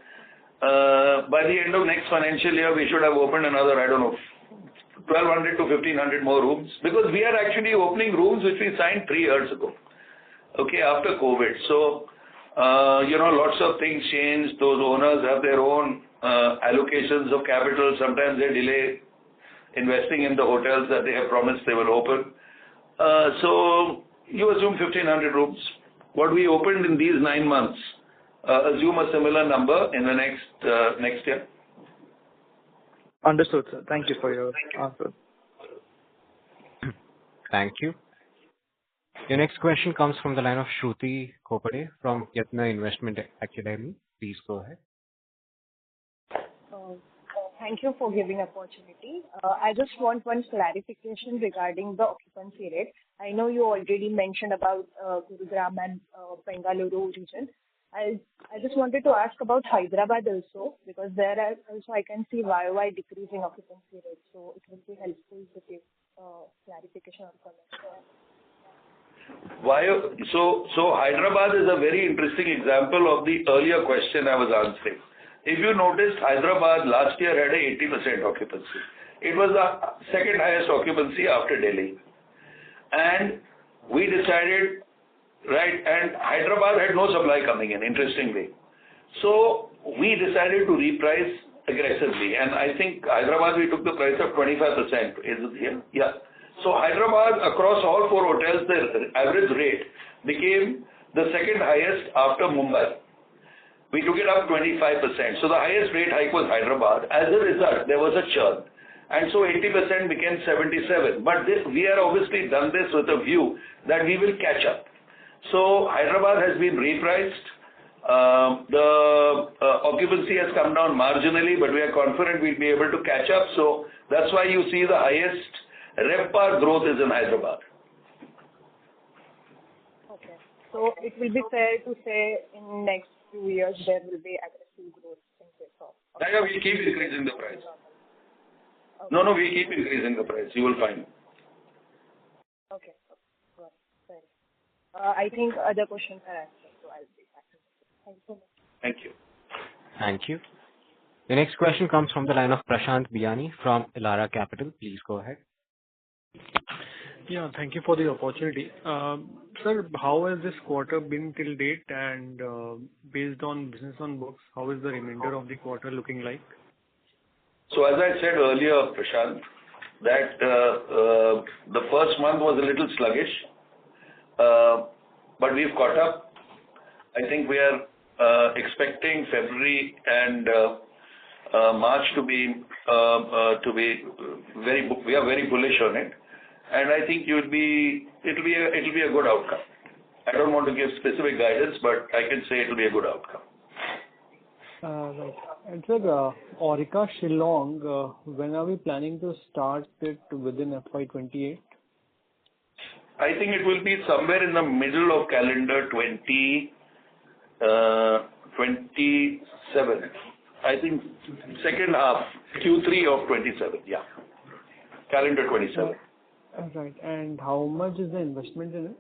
by the end of next financial year, we should have opened another, 1,200 to 1,500 more rooms, because we are actually opening rooms which we signed 3 years ago. Okay, after COVID. So, lots of things change. Those owners have their own allocations of capital. Sometimes they delay investing in the hotels that they have promised they will open. So, you assume 1,500 rooms. What we opened in these 9 months, assume a similar number in the next year. Understood, sir. Thank you for your answer. Thank you. Your next question comes from the line of Shruti Khopade from Yatna Investment Academy. Please go ahead. Thank you for giving opportunity. I just want one clarification regarding the occupancy rate. I know you already mentioned about Gurugram and Bengaluru region. I just wanted to ask about Hyderabad also, because there also I can see YOY decreasing occupancy rate. So it will be helpful to give clarification on comment. Why? So Hyderabad is a very interesting example of the earlier question I was answering. If you noticed, Hyderabad last year had a 80% occupancy. It was the second highest occupancy after Delhi. And we decided, right, and Hyderabad had no supply coming in, interestingly. So we decided to reprice aggressively. And I think Hyderabad, we took the price of 25%. Is it here? Yeah. So Hyderabad, across all 4 hotels, the average rate became the second highest after Mumbai. We took it up 25%. So the highest rate hike was Hyderabad. As a result, there was a churn. And so 80% became 77. But we have obviously done this with a view that we will catch up. So Hyderabad has been repriced. The occupancy has come down marginally, but we are confident we'll be able to catch up. So that's why you see the highest RevPAR growth is in Hyderabad. Okay. So it will be fair to say in next 2 years there will be aggressive growth in case of. Yeah, we keep increasing the price. Okay. No, we keep increasing the price. You will find. Okay. Got it. Fair. I think other questions are answered, so I'll be back. Thank you so much. Thank you. Thank you. The next question comes from the line of Prashant Biyani from Elara Capital. Please go ahead. Yeah, thank you for the opportunity. Sir, how has this quarter been till date, and based on business on books, how is the remainder of the quarter looking like? So as I said earlier, Prashant, that the first month was a little sluggish, but we've caught up. I think we are expecting February and March to be very. We are very bullish on it, and I think it'll be a good outcome. I don't want to give specific guidance, but I can say it'll be a good outcome. Right. And sir, Aurika Shillong, when are we planning to start it within FY28? I think it will be somewhere in the middle of calendar 27. I think second half, Q3 of 27. Yeah. Calendar 27. Right. And how much is the investment in it?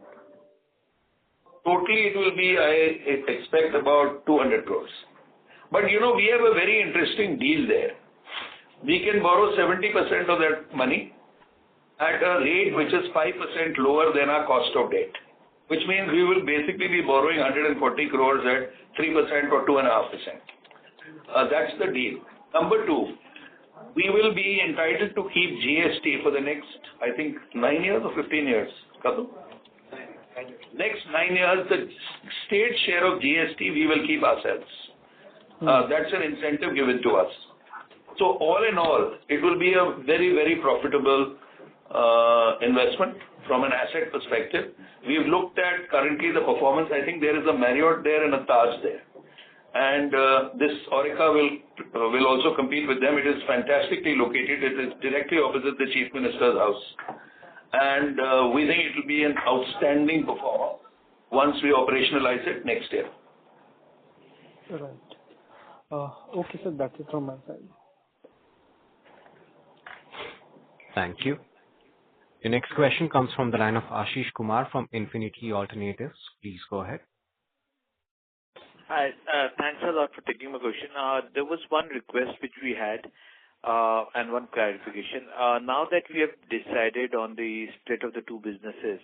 Totally, it will be, I expect, about 200 crores. But we have a very interesting deal there. We can borrow 70% of that money at a rate which is 5% lower than our cost of debt, which means we will basically be borrowing 140 crores at 3% or 2.5%. That's the deal. Number 2, we will be entitled to keep GST for the next, I think, 9 years or 15 years. Kadu? Next 9 years, the state share of GST we will keep ourselves. That's an incentive given to us. So all in all, it will be a very, very profitable investment from an asset perspective. We've looked at currently the performance. I think there is a Marriott there and a Taj there. And this Aurika will also compete with them. It is fantastically located. It is directly opposite the Chief Minister's house. And we think it will be an outstanding performer once we operationalize it next year. Right. Okay, sir, that's it from my side. Thank you. The next question comes from the line of Ashish Kumar from Infinity Alternatives. Please go ahead. Hi. Thanks a lot for taking my question. There was one request which we had and one clarification. Now that we have decided on the split of the two businesses,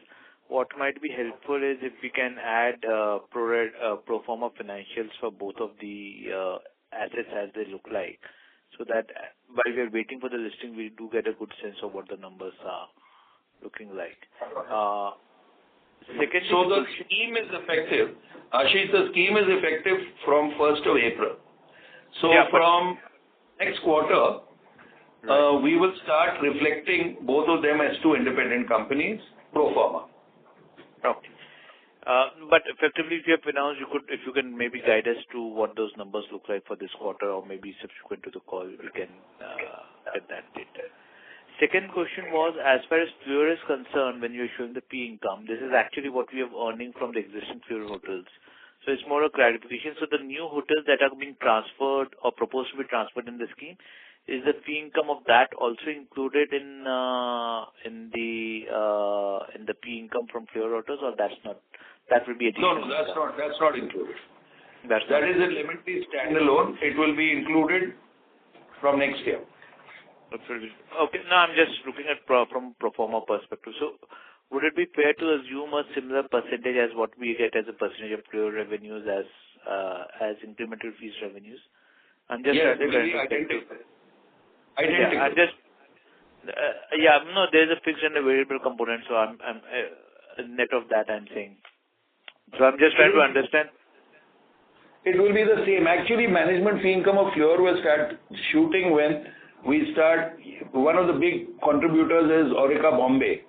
what might be helpful is if we can add pro forma financials for both of the assets as they look like, so that while we are waiting for the listing, we do get a good sense of what the numbers are looking like. Secondly, so the scheme is effective. Ashish, the scheme is effective from 1st of April. So from next quarter, we will start reflecting both of them as two independent companies, pro forma. Okay. But effectively, if you have announced, if you can maybe guide us to what those numbers look like for this quarter, or maybe subsequent to the call, we can get that data. Second question was, as far as Fleur is concerned, when you're showing the P income, this is actually what we are earning from the existing Fleur hotels. So it's more a clarification. So the new hotels that are being transferred or proposed to be transferred in the scheme, is the fee income of that also included in the fee income from Fleur Hotels, or that's not? That will be additional. No, that's not included. That is a Lemon Tree standalone. It will be included from next year. Okay. No, I'm just looking at from pro forma perspective. So would it be fair to assume a similar percentage as what we get as a percentage of Fleur revenues as incremental fees revenues? I'm just identical. No, there's a fixed and a variable component, so I'm net of that I'm saying. So I'm just trying to understand. It will be the same. Actually, management fee income of Fleur will start shooting when we start. One of the big contributors is Aurika Bombay,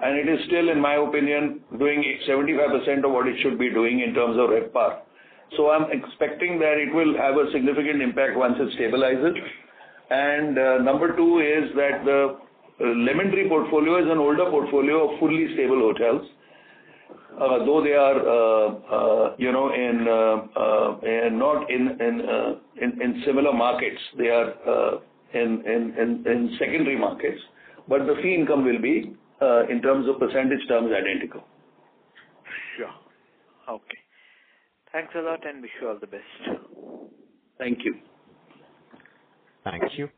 and it is still, in my opinion, doing 75% of what it should be doing in terms of RevPAR. So I'm expecting that it will have a significant impact once it stabilizes. And number two is that the Lemon Tree portfolio is an older portfolio of fully stable hotels. Though they are, not in similar markets, they are in secondary markets, but the fee income will be, in terms of percentage terms, identical. Sure. Okay. Thanks a lot and wish you all the best. Thank you. Thank you.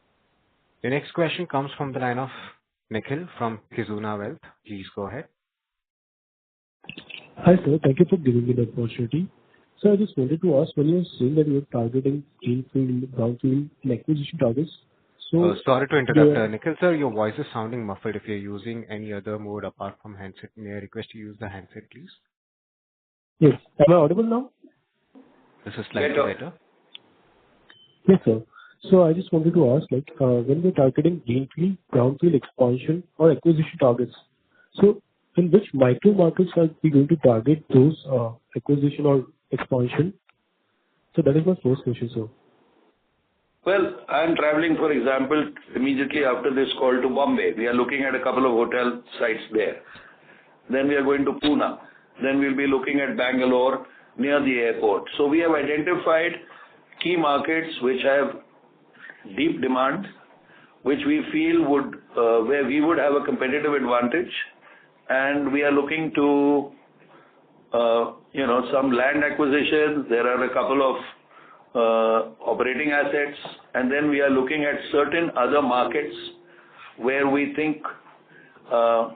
The next question comes from the line of Nikhil from Kizuna Wealth. Please go ahead. Hi, sir. Thank you for giving me the opportunity. So I just wanted to ask, when you're saying that you're targeting greenfield, brownfield, and acquisition targets, so... sorry to interrupt, Nikhil, sir. Your voice is sounding muffled. If you're using any other mode apart from handset, may I request you use the handset, please? Yes. Am I audible now? This is slightly better. Yes, sir. So I just wanted to ask, when we're targeting greenfield, brownfield expansion or acquisition targets, so in which micro markets are we going to target those acquisition or expansion? So that is my first question, sir. Well, I'm traveling, for example, immediately after this call to Bombay. We are looking at a couple of hotel sites there. Then we are going to Pune. Then we'll be looking at Bangalore near the airport. So we have identified key markets which have deep demand, which we feel would, where we would have a competitive advantage. And we are looking to, some land acquisition. There are a couple of operating assets. And then we are looking at certain other markets where we think, where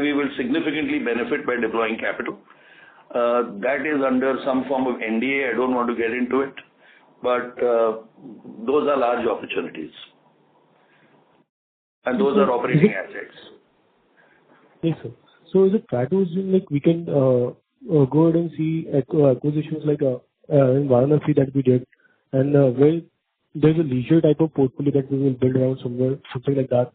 we will significantly benefit by deploying capital. That is under some form of NDA. I don't want to get into it. But those are large opportunities. And those are operating assets. Yes, sir. So is it fair to assume we can go ahead and see acquisitions like in Varanasi that we did, and where there's a leisure type of portfolio that we will build around somewhere, something like that?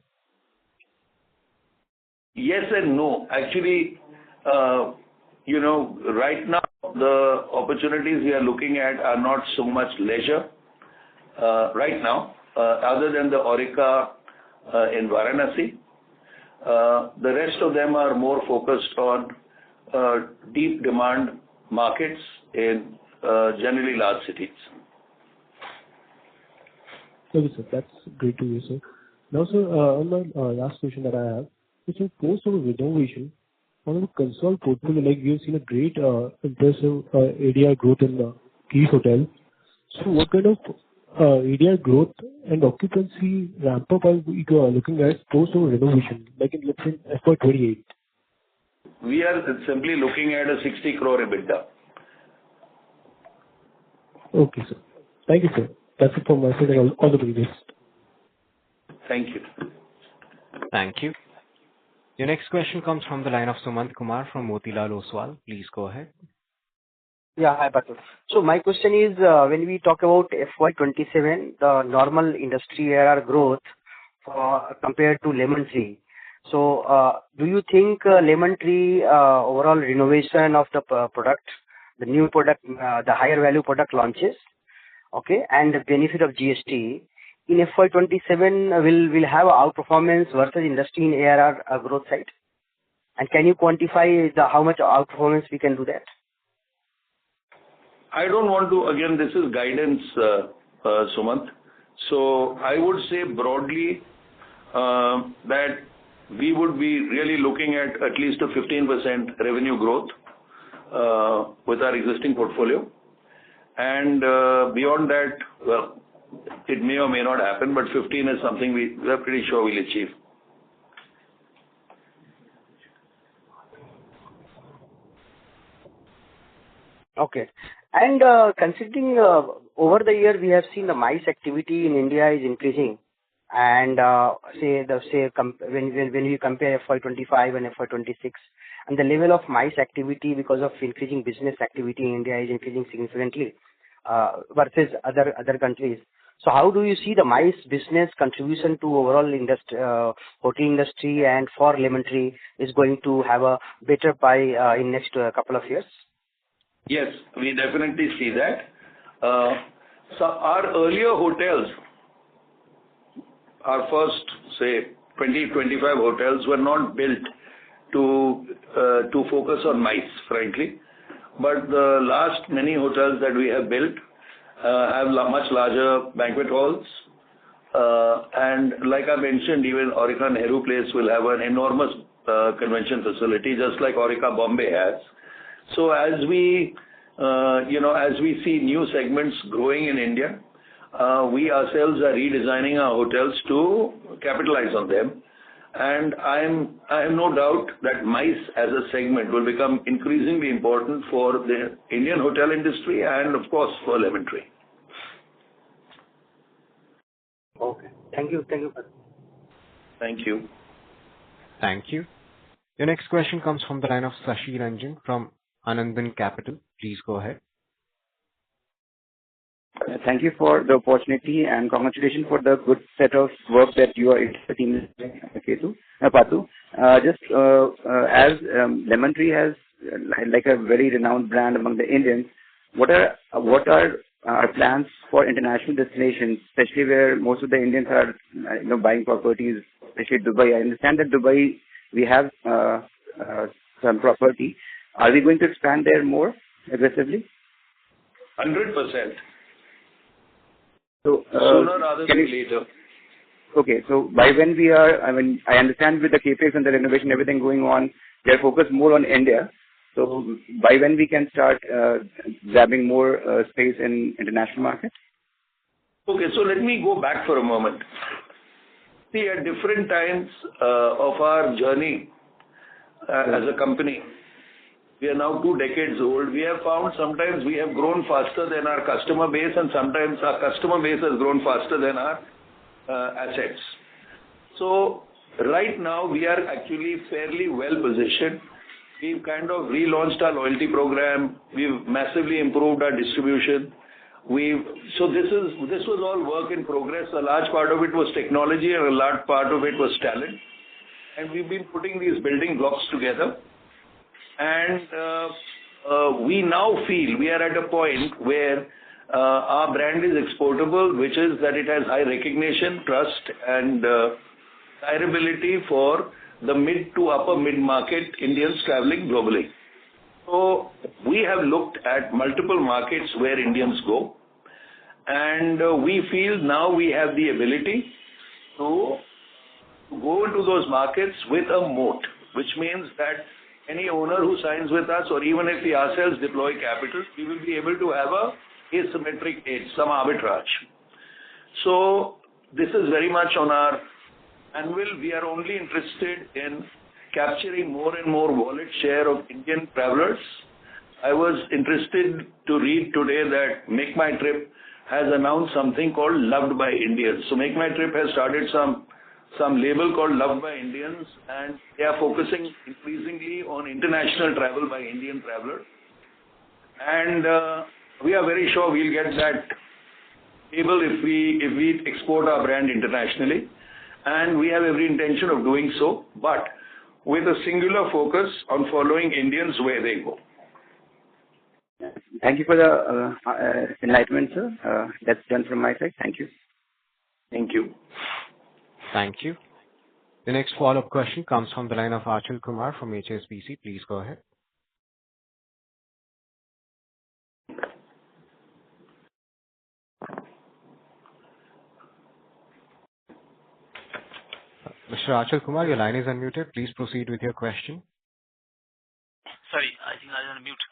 Yes and no. Actually, right now, the opportunities we are looking at are not so much leisure right now, other than the Aurika in Varanasi. The rest of them are more focused on deep demand markets in generally large cities. Okay, sir. That's great to hear, sir. Now, sir, on my last question that I have, is in post of renovation, on the Concall portfolio, we have seen a great impressive ADR growth in the Keys Hotel. So what kind of ADR growth and occupancy ramp up are we looking at post of renovation, let's say FY28? We are simply looking at a 60 crore EBITDA. Okay, sir. Thank you, sir. That's it from my side, and all the very best. Thank you. Thank you. Your next question comes from the line of Sumant Kumar from Motilal Oswal. Please go ahead. Yeah, hi, Patul. So my question is, when we talk about FY27, the normal industry ARR growth compared to Lemon Tree. So do you think Lemon Tree overall renovation of the product, the new product, the higher value product launches, okay, and the benefit of GST, in FY27 will have outperformance versus industry in ARR growth side? And can you quantify how much outperformance we can do that? I don't want to, again, this is guidance, Sumant. So I would say broadly that we would be really looking at least a 15% revenue growth with our existing portfolio. And beyond that, well, it may or may not happen, but 15 is something we are pretty sure we'll achieve. Okay. And considering over the year we have seen the MICE activity in India is increasing, and when we compare FY25 and FY26, and the level of MICE activity because of increasing business activity in India is increasing significantly versus other countries. So how do you see the MICE business contribution to overall hotel industry, and for Lemon Tree is going to have a better pie in next couple of years? Yes, we definitely see that. So our earlier hotels, our first, say, 20-25 hotels were not built to focus on MICE, frankly. But the last many hotels that we have built have much larger banquet halls. And like I mentioned, even Aurika Nehru Place will have an enormous convention facility, just like Aurika Bombay has. So as we see new segments growing in India, we ourselves are redesigning our hotels to capitalize on them. And I have no doubt that MICE as a segment will become increasingly important for the Indian hotel industry and, of course, for Lemon Tree. Okay. Thank you. Thank you. Thank you. Thank you. Your next question comes from the line of Sashi Ranjan from Anandan Capital. Please go ahead. Thank you for the opportunity and congratulations for the good set of work that you are team Patu. As Lemon Tree has like a very renowned brand among the Indians, what are our plans for international destinations, especially where most of the Indians are buying properties, especially Dubai? I understand that Dubai we have some property. Are we going to expand there more aggressively? 100%. So, sooner rather than later. Okay, so by when I understand with the capex and the renovation, everything going on, they are focused more on India. So by when we can start grabbing more space in international market? Okay, so let me go back for a moment. See, at different times of our journey as a company, we are now 2 decades old. We have found sometimes we have grown faster than our customer base, and sometimes our customer base has grown faster than our assets. So right now we are actually fairly well positioned. We've kind of relaunched our loyalty program. We've massively improved our distribution. So this was all work in progress. A large part of it was technology and a large part of it was talent. And we've been putting these building blocks together. And we now feel we are at a point where our brand is exportable, which is that it has high recognition, trust, and desirability for the mid to upper mid-market Indians traveling globally. So we have looked at multiple markets where Indians go, and we feel now we have the ability to go into those markets with a moat, which means that any owner who signs with us, or even if we ourselves deploy capital, we will be able to have a asymmetric edge, some arbitrage. So this is very much on our anvil. We are only interested in capturing more and more wallet share of Indian travelers. I was interested to read today that Make My Trip has announced something called Loved by Indians. So Make My Trip has started some label called Loved by Indians, and they are focusing increasingly on international travel by Indian travelers. And we are very sure we'll get that label if we export our brand internationally. And we have every intention of doing so, but with a singular focus on following Indians where they go. Thank you for the enlightenment, sir. That's done from my side. Thank you. Thank you. Thank you. The next follow-up question comes from the line of Achal Kumar from HSBC. Please go ahead. Mr. Achal Kumar, your line is unmuted. Please proceed with your question. Sorry, I think I was on mute.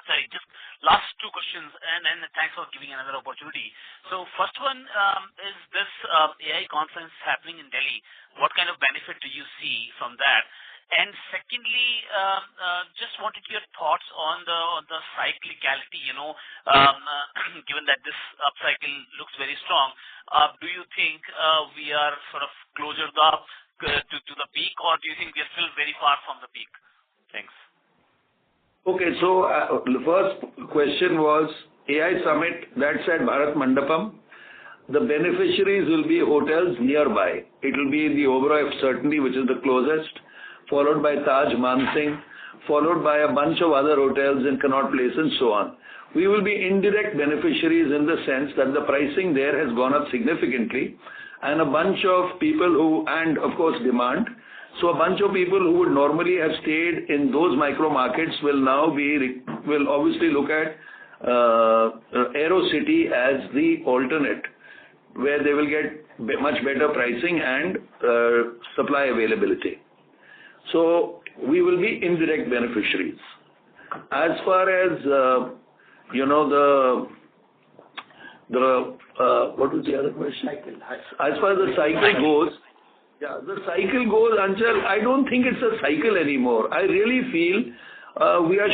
Sorry, just last two questions, and thanks for giving another opportunity. So first one is this AI conference happening in Delhi. What kind of benefit do you see from that? And secondly, just wanted your thoughts on the cyclicality. Given that this upcycle looks very strong, do you think we are sort of closer to the peak, or do you think we are still very far from the peak? Thanks. Okay, so the first question was AI Summit, that's at Bharat Mandapam. The beneficiaries will be hotels nearby. It will be the Oberoi Certainty, which is the closest, followed by Taj Mansingh, followed by a bunch of other hotels in Connaught Place and so on. We will be indirect beneficiaries in the sense that the pricing there has gone up significantly, and a bunch of people and of course demand. So a bunch of people who would normally have stayed in those micro markets will obviously look at AeroCity as the alternate, where they will get much better pricing and supply availability. So we will be indirect beneficiaries. As far as what was the other question? As far as the cycle goes. Yeah, the cycle goes, Anchal, I don't think it's a cycle anymore. I really feel we are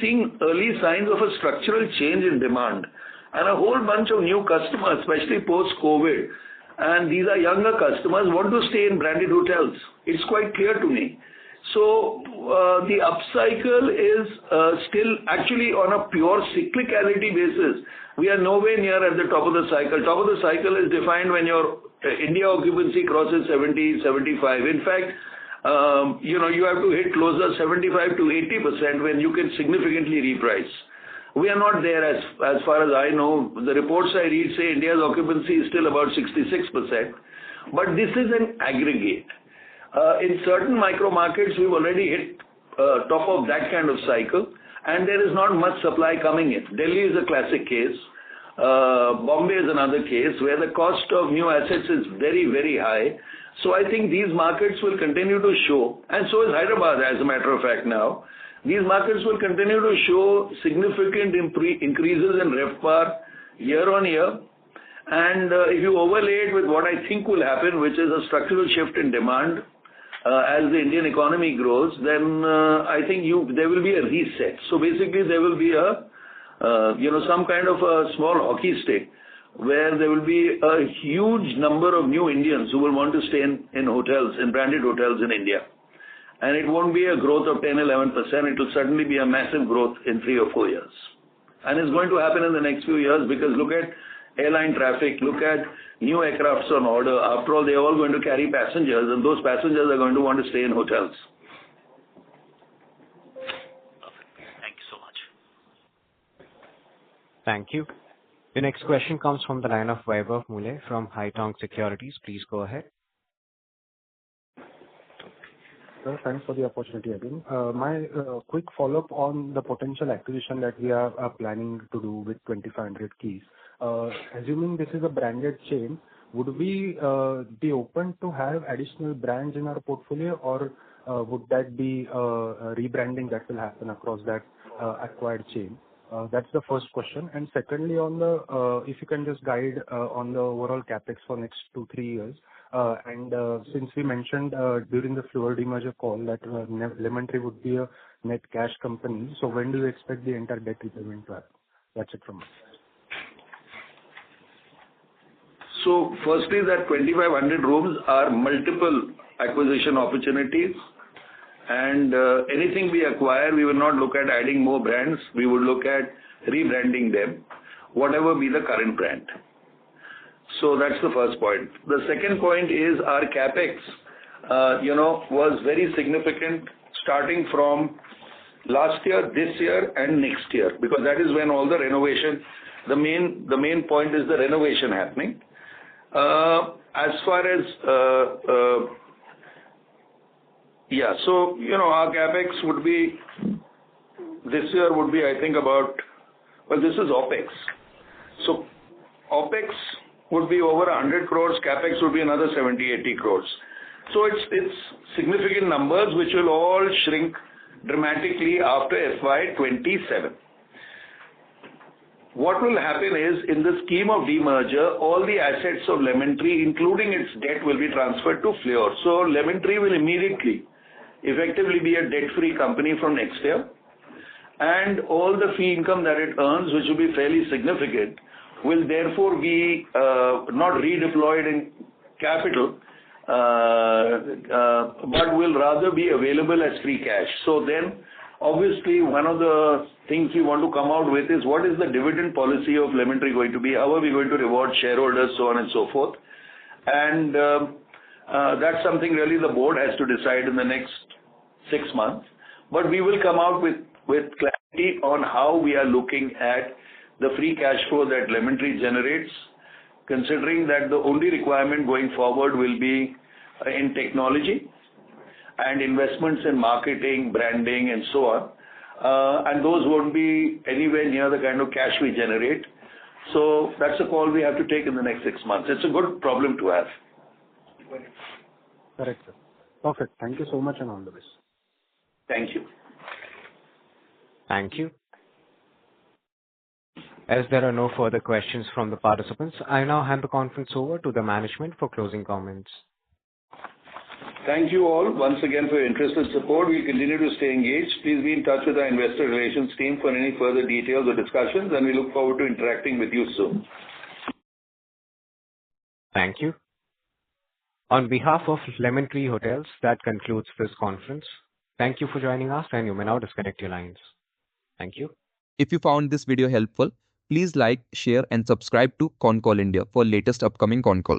seeing early signs of a structural change in demand and a whole bunch of new customers, especially post-COVID. And these are younger customers, want to stay in branded hotels. It's quite clear to me. So the upcycle is still actually on a pure cyclicality basis. We are nowhere near at the top of the cycle. Top of the cycle is defined when your India occupancy crosses 70, 75. In fact, you have to hit closer 75 to 80% when you can significantly reprice. We are not there as far as I know. The reports I read say India's occupancy is still about 66%. But this is an aggregate. In certain micro markets, we've already hit top of that kind of cycle, and there is not much supply coming in. Delhi is a classic case. Bombay is another case where the cost of new assets is very, very high. So I think these markets will continue to show, and so is Hyderabad as a matter of fact now. These markets will continue to show significant increases in RevPAR year on year. And if you overlay it with what I think will happen, which is a structural shift in demand as the Indian economy grows, then I think there will be a reset. So basically there will be some kind of a small hockey stick where there will be a huge number of new Indians who will want to stay in hotels, in branded hotels in India. And it won't be a growth of 10, 11%. It will certainly be a massive growth in 3 or 4 years. And it's going to happen in the next few years because look at airline traffic, look at new aircrafts on order. After all, they're all going to carry passengers, and those passengers are going to want to stay in hotels. Thank you so much. Thank you. The next question comes from the line of Vaibhav Muley from Haitong Securities. Please go ahead. Sir, thanks for the opportunity again. My quick follow-up on the potential acquisition that we are planning to do with 2,500 keys. Assuming this is a branded chain, would we be open to have additional brands in our portfolio, or would that be rebranding that will happen across that acquired chain? That's the first question. And secondly, if you can just guide on the overall capex for next 2-3 years. And since we mentioned during the Fleur demerger call that Lemon Tree would be a net cash company, so when do you expect the entire debt repayment to happen? That's it from us. So firstly, that 2,500 rooms are multiple acquisition opportunities. And anything we acquire, we will not look at adding more brands. We would look at rebranding them, whatever be the current brand. So that's the first point. The second point is our capex, was very significant starting from last year, this year, and next year, because that is when all the renovation. The main point is the renovation happening. As far as our capex would be this year would be I think this is OPEX. So OPEX would be over 100 crores, capex would be another 70-80 crores. So it's significant numbers which will all shrink dramatically after FY27. What will happen is, in the scheme of demerger, all the assets of Lemon Tree, including its debt, will be transferred to Fleur. So Lemon Tree will immediately effectively be a debt-free company from next year. And all the fee income that it earns, which will be fairly significant, will therefore be not redeployed in capital, but will rather be available as free cash. So then, obviously, one of the things we want to come out with is what is the dividend policy of Lemon Tree going to be? How are we going to reward shareholders, so on and so forth? And that's something really the board has to decide in the next 6 months. But we will come out with clarity on how we are looking at the free cash flow that Lemon Tree generates, considering that the only requirement going forward will be in technology and investments in marketing, branding, and so on. And those won't be anywhere near the kind of cash we generate. So that's a call we have to take in the next 6 months. It's a good problem to have. Correct, sir. Perfect. Thank you so much and all the best. Thank you. Thank you. As there are no further questions from the participants, I now hand the conference over to the management for closing comments. Thank you all once again for your interest and support. We'll continue to stay engaged. Please be in touch with our investor relations team for any further details or discussions, and we look forward to interacting with you soon. Thank you. On behalf of Lemon Tree Hotels, that concludes this conference. Thank you for joining us, and you may now disconnect your lines. Thank you. If you found this video helpful, please like, share, and subscribe to Concall India for latest upcoming Concall.